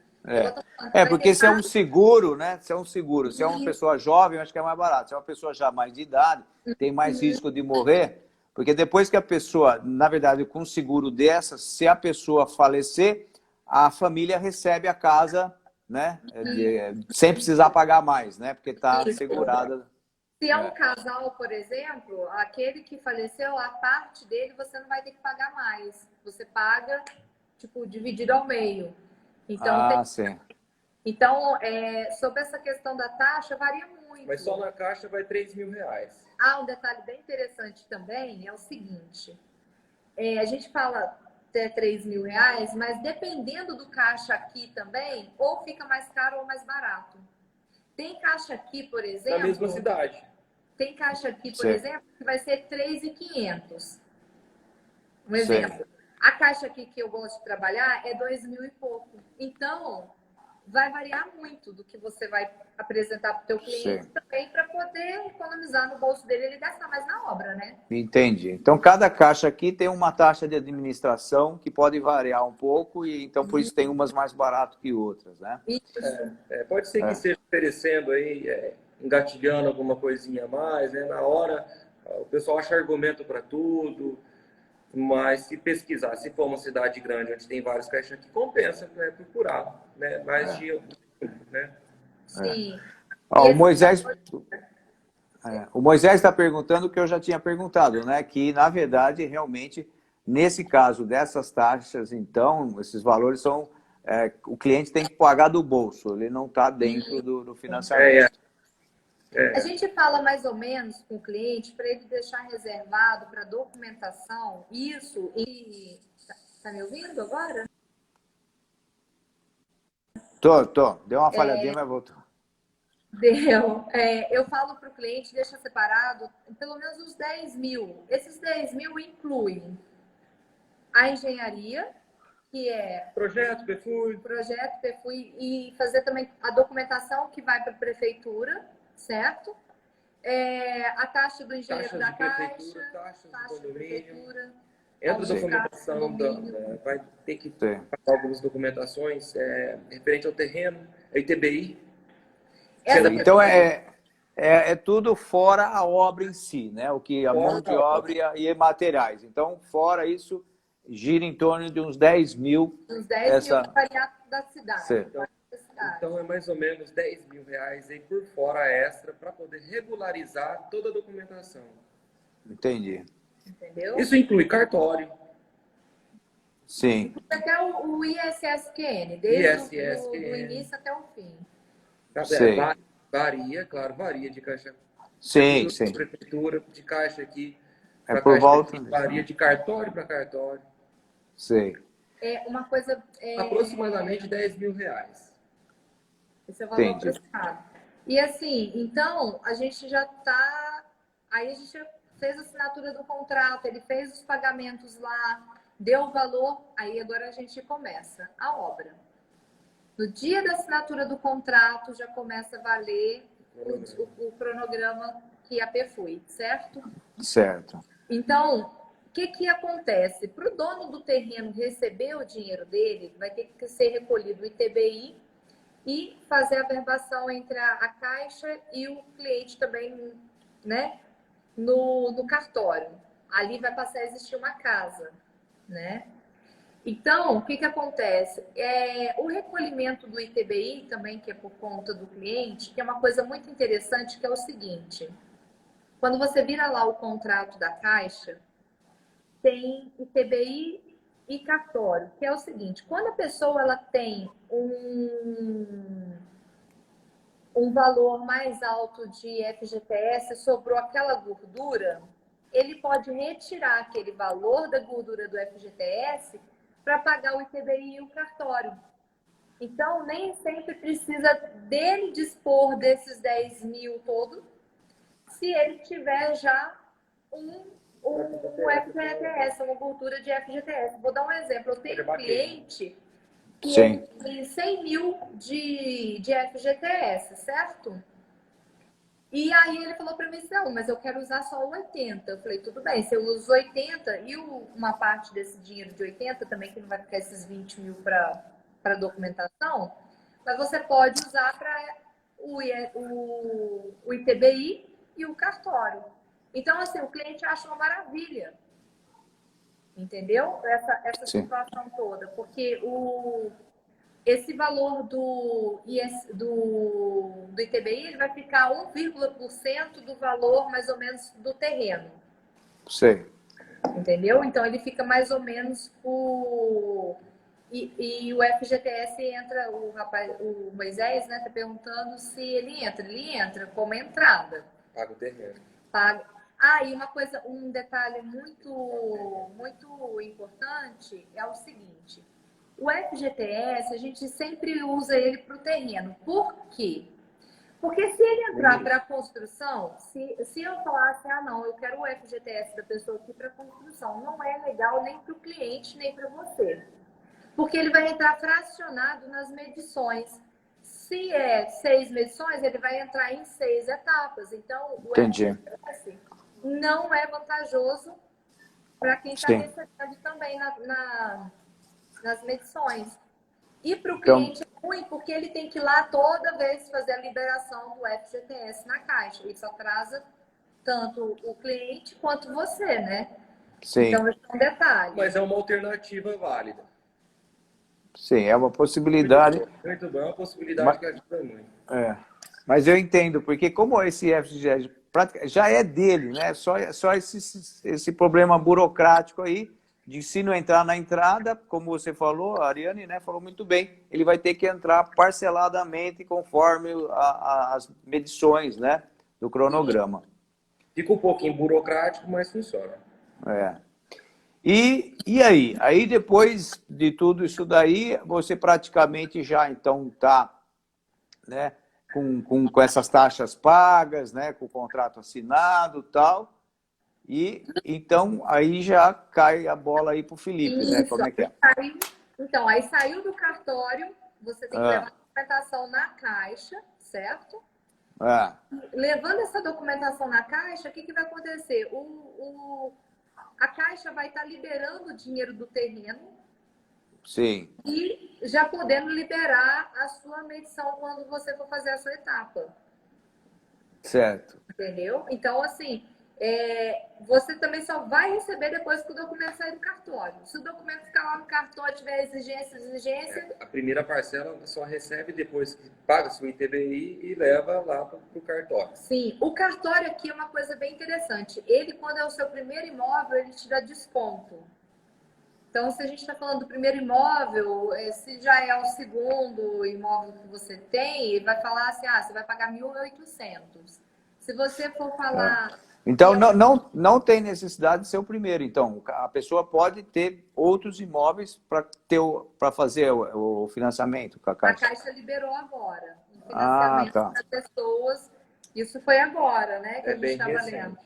Porque se é um seguro, né? Se é um seguro, se é uma pessoa jovem, eu acho que é mais barato. Se é uma pessoa já mais de idade, tem mais risco de morrer, porque depois que a pessoa, na verdade, com um seguro dessa, se a pessoa falecer, a família recebe a casa, né? Sem precisar pagar mais, né? Porque está segurada. Se é um casal, por exemplo, aquele que faleceu, a parte dele você não vai ter que pagar mais. Você paga, tipo, dividido ao meio. Então, sim. Então, sobre essa questão da taxa, varia muito. Mas só na Caixa vai 3.000 reais. Um detalhe bem interessante também é o seguinte. A gente fala até 3.000 reais, mas dependendo do caixa aqui também, ou fica mais caro ou mais barato. Tem caixa aqui, por exemplo... Na mesma cidade. Tem caixa aqui, por exemplo, que vai ser 3.500. Um exemplo. A caixa aqui que eu gosto de trabalhar é 2.000 e pouco. Então, vai variar muito do que você vai apresentar para o teu cliente também, para poder economizar no bolso dele e ele gastar mais na obra, né? Entendi. Então, cada caixa aqui tem uma taxa de administração que pode variar um pouco, e então por isso tem umas mais baratas que outras, né? Isso. Pode ser que esteja oferecendo aí, engatilhando alguma coisinha a mais, né? Na hora, o pessoal acha argumento para tudo, mas se pesquisar, se for uma cidade grande onde tem vários caixas aqui, compensa, né? Procurar, né? Mais de né? Sim. O Moisés está perguntando o que eu já tinha perguntado, né? Que, na verdade, realmente, nesse caso dessas taxas, então, esses valores são... o cliente tem que pagar do bolso, ele não está dentro do financiamento. A gente fala mais ou menos com o cliente para ele deixar reservado para documentação, isso, e... Tá me ouvindo agora? Tô. Deu uma falhadinha, mas voltou. Deu. Eu falo para o cliente, deixa separado pelo menos uns 10.000. Esses 10.000 incluem a engenharia, que é projeto, PFUI, e fazer também a documentação que vai para a prefeitura, certo? A taxa do engenheiro da Caixa, taxa de prefeitura. Entra a documentação, vai ter que fazer algumas documentações referente ao terreno, a ITBI. Então, é tudo fora a obra em si, né? O que a mão de obra e materiais. Então, fora isso, gira em torno de uns 10.000. Uns 10.000 variado da cidade. Então, é mais ou menos 10.000 reais aí por fora extra para poder regularizar toda a documentação. Entendi. Entendeu? Isso inclui cartório. Sim. Até o ISSQN, desde o início até o fim. Varia de caixa. Sim. Prefeitura, de caixa aqui. Por volta. Varia de cartório para cartório. Sei. Uma coisa... aproximadamente 10.000 reais. Esse é o valor aproximado. E assim, então, a gente já está... Aí a gente fez a assinatura do contrato, ele fez os pagamentos lá, deu o valor, aí agora a gente começa a obra. No dia da assinatura do contrato, já começa a valer o cronograma que a PFUI, certo? Certo. Então, que acontece? Para o dono do terreno receber o dinheiro dele, vai ter que ser recolhido o ITBI e fazer a verbação entre a Caixa e o cliente também, né, no cartório. Ali vai passar a existir uma casa, né? Então, o que acontece? O recolhimento do ITBI também, que é por conta do cliente, que é uma coisa muito interessante, que é o seguinte. Quando você vira lá o contrato da Caixa, tem ITBI e cartório, que é o seguinte, quando a pessoa ela tem um valor mais alto de FGTS, sobrou aquela gordura, ele pode retirar aquele valor da gordura do FGTS para pagar o ITBI e o cartório. Então, nem sempre precisa dele dispor desses 10 mil todo, se ele tiver já um FGTS, uma gordura de FGTS. Vou dar um exemplo. Eu tenho um cliente que tem 100 mil de FGTS, certo? E aí ele falou para mim assim, não, mas eu quero usar só 80. Eu falei, tudo bem, você usa 80 e uma parte desse dinheiro de 80 também, que não vai ficar esses 20 mil para documentação, mas você pode usar para o ITBI e o cartório. Então, assim, o cliente acha uma maravilha. Entendeu? Essa situação toda. Porque esse valor do ITBI ele vai ficar 1,% do valor, mais ou menos, do terreno. Sei. Entendeu? Então, ele fica mais ou menos E o FGTS entra, o Moisés, né, tá perguntando se ele entra. Ele entra como entrada. Paga o terreno. Paga. E uma coisa, um detalhe muito, muito importante é o seguinte. O FGTS, a gente sempre usa ele para o terreno. Por quê? Porque se ele entrar para a construção, se eu falasse, não, eu quero o FGTS da pessoa aqui para a construção, não é legal nem para o cliente, nem para você. Porque ele vai entrar fracionado nas medições. Se é 6 medições, ele vai entrar em 6 etapas. Então, o FGTS não é vantajoso para quem está recebendo também nas medições. E para o cliente é ruim, porque ele tem que ir lá toda vez fazer a liberação do FGTS na Caixa. Isso atrasa tanto o cliente quanto você, né? Sim. Então, esse é um detalhe. Mas é uma alternativa válida. Sim, é uma possibilidade. Muito bom, é uma possibilidade que ajuda muito. Mas eu entendo, porque como esse FGTS já é dele, né? Só esse problema burocrático aí, de se não entrar na entrada, como você falou, a Ariane, né, falou muito bem, ele vai ter que entrar parceladamente conforme as medições, né, do cronograma. Fica um pouquinho burocrático, mas funciona. E aí? Aí depois de tudo isso daí, você praticamente já então está, né, com essas taxas pagas, né, com o contrato assinado e tal. E então aí já cai a bola aí para o Felipe, isso, né? Como é que é? Então, aí saiu do cartório, você tem que levar a documentação na Caixa, certo? Levando essa documentação na Caixa, o que vai acontecer? A Caixa vai estar liberando o dinheiro do terreno. Sim. E já podendo liberar a sua medição quando você for fazer a sua etapa. Certo. Entendeu? Então, assim, você também só vai receber depois que o documento sair do cartório. Se o documento ficar lá no cartório, tiver exigência... A primeira parcela só recebe depois que paga seu ITBI e leva lá para o cartório. Sim, o cartório aqui é uma coisa bem interessante. Ele, quando é o seu primeiro imóvel, ele te dá desconto. Então, se a gente está falando do primeiro imóvel, se já é o segundo imóvel que você tem, ele vai falar assim, você vai pagar 1.800. Se você for falar... Então, não tem necessidade de ser o primeiro. Então, a pessoa pode ter outros imóveis para fazer o financiamento com a Caixa. A Caixa liberou agora. O financiamento das pessoas. Isso foi agora, né? Que a gente estava lendo.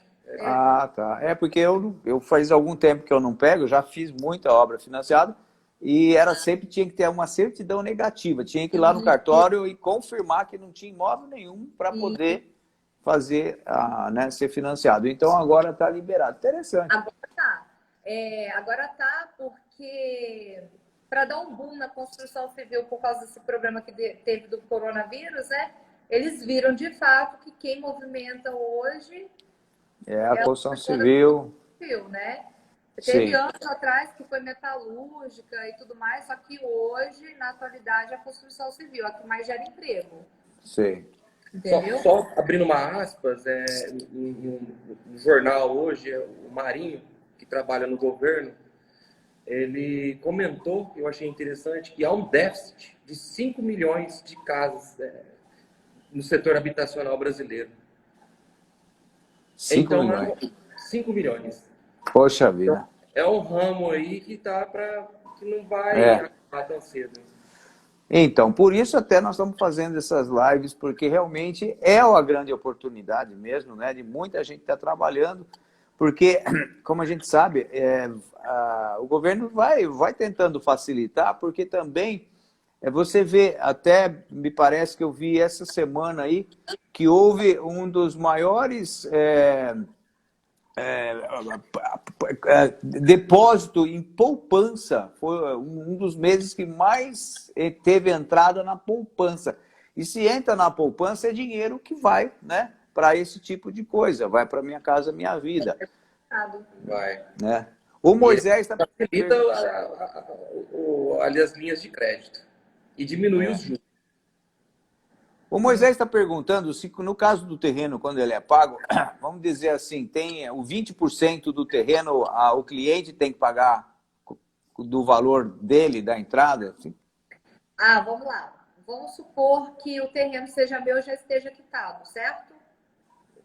Tá. Porque eu faz algum tempo que eu não pego, eu já fiz muita obra financiada e sempre tinha que ter uma certidão negativa. Tinha que ir lá no cartório e confirmar que não tinha imóvel nenhum para poder fazer, né, ser financiado. Então agora está liberado. Interessante. Agora tá. Agora tá porque para dar um boom na construção civil por causa desse problema que teve do coronavírus, né? Eles viram de fato que quem movimenta hoje É a construção civil, civil. né? Teve Sim. anos atrás que foi metalúrgica e tudo mais, só que hoje, na atualidade, é a construção civil, a que mais gera emprego. Sim. Entendeu? Só abrindo uma aspas, no jornal hoje, o Marinho, que trabalha no governo, ele comentou, eu achei interessante, que há um déficit de 5 milhões de casas no setor habitacional brasileiro. 5 Então, milhões. 5 milhões. Poxa vida. É um ramo aí que que não vai acabar tão cedo. Então, por isso até nós estamos fazendo essas lives, porque realmente é uma grande oportunidade mesmo, né? De muita gente estar trabalhando, porque, como a gente sabe, o governo vai tentando facilitar, porque também você vê, até me parece que eu vi essa semana aí, que houve um dos maiores depósito em poupança, foi um dos meses que mais teve entrada na poupança. E se entra na poupança, é dinheiro que vai, né, para esse tipo de coisa, vai para Minha Casa Minha Vida. Vai. Né? O Moisés está facilita ali as linhas de crédito e diminui os juros. O Moisés está perguntando se, no caso do terreno, quando ele é pago, vamos dizer assim, tem o 20% do terreno, o cliente tem que pagar do valor dele, da entrada? Assim? Vamos lá. Vamos supor que o terreno seja meu e já esteja quitado, certo?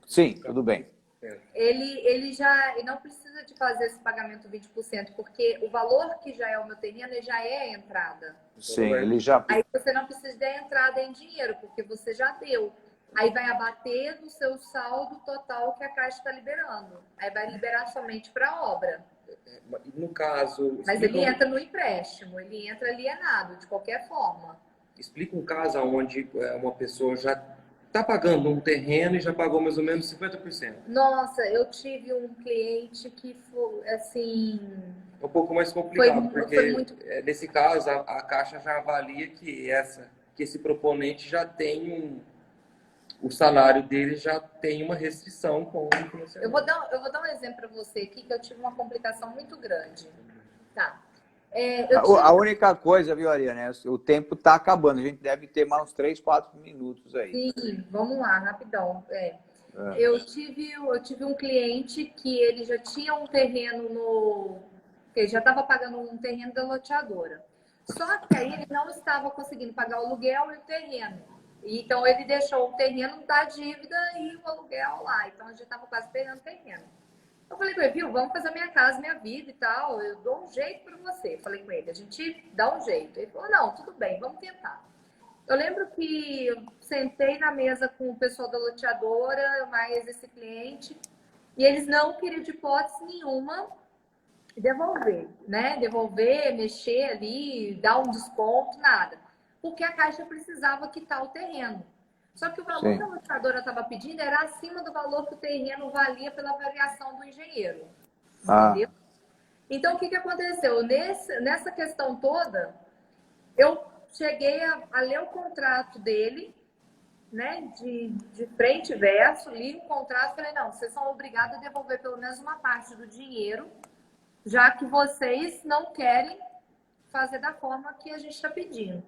Sim, tudo bem. Ele não precisa de fazer esse pagamento 20%, porque o valor que já é o meu terreno ele já é a entrada. Sim, ele já... Aí você não precisa da entrada em dinheiro, porque você já deu. Aí vai abater do seu saldo total que a Caixa está liberando. Aí vai liberar somente para a obra. No caso... Mas ele entra no empréstimo, ele entra alienado, de qualquer forma. Explica um caso onde uma pessoa já está pagando um terreno e já pagou mais ou menos 50%. Nossa, eu tive um cliente que foi, assim... É um pouco mais complicado, porque muito... nesse caso a Caixa já avalia que esse proponente já tem o salário dele já tem uma restrição com o financiamento. Eu vou dar um exemplo para você aqui, que eu tive uma complicação muito grande. Tá. A única coisa, viu, Ariane, o tempo está acabando. A gente deve ter mais uns 3, 4 minutos aí. Sim, vamos lá, rapidão. Eu tive um cliente que ele já tinha um terreno ele já estava pagando um terreno da loteadora. Só que aí ele não estava conseguindo pagar o aluguel e o terreno. Então ele deixou o terreno da dívida e o aluguel lá. Então a gente estava quase perdendo o terreno. Eu falei com ele, viu, vamos fazer Minha Casa Minha Vida e tal, eu dou um jeito para você. Eu falei com ele, a gente dá um jeito. Ele falou, não, tudo bem, vamos tentar. Eu lembro que eu sentei na mesa com o pessoal da loteadora, mais esse cliente, e eles não queriam de hipótese nenhuma devolver, né? Devolver, mexer ali, dar um desconto, nada. Porque a Caixa precisava quitar o terreno. Só que o valor que a loteadora estava pedindo era acima do valor que o terreno valia pela avaliação do engenheiro. Entendeu? Então, o que aconteceu? Nessa questão toda, eu cheguei a ler o contrato dele, né? De frente e verso, li o contrato e falei, não, vocês são obrigados a devolver pelo menos uma parte do dinheiro, já que vocês não querem fazer da forma que a gente está pedindo.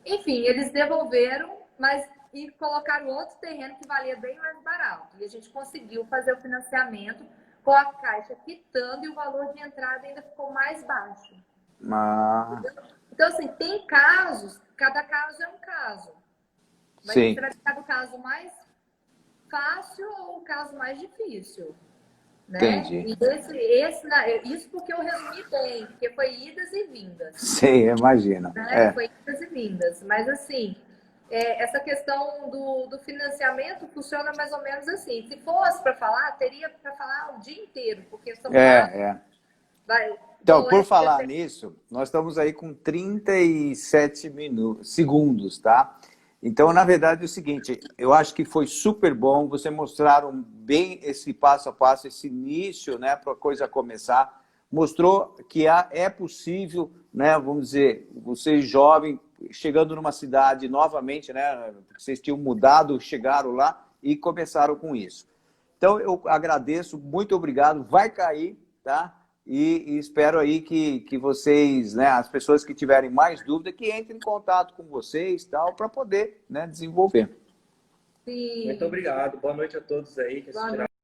Enfim, eles devolveram, mas e colocaram outro terreno que valia bem mais barato. E a gente conseguiu fazer o financiamento com a Caixa quitando e o valor de entrada ainda ficou mais baixo. Então, assim, tem casos, cada caso é um caso. Mas você vai ficar do caso mais fácil ou o caso mais difícil. Né? Entendi. E isso porque eu resumi bem, porque foi idas e vindas. Sim, imagino. Né? Foi idas e vindas. Mas, assim, essa questão do financiamento funciona mais ou menos assim. Se fosse para falar, teria para falar o dia inteiro, porque são Então, por falar nisso, nós estamos aí com 37 segundos, tá? Então, na verdade, é o seguinte, eu acho que foi super bom, vocês mostraram bem esse passo a passo, esse início, né, para a coisa começar. mostrou que é possível, né, vamos dizer, vocês jovens, chegando numa cidade novamente, né, vocês tinham mudado, chegaram lá e começaram com isso. Então, eu agradeço, muito obrigado, vai cair, tá? E espero aí que vocês, né, as pessoas que tiverem mais dúvida, que entrem em contato com vocês, tal, para poder, né, desenvolver. Sim. Muito obrigado. Boa noite a todos aí que assistiram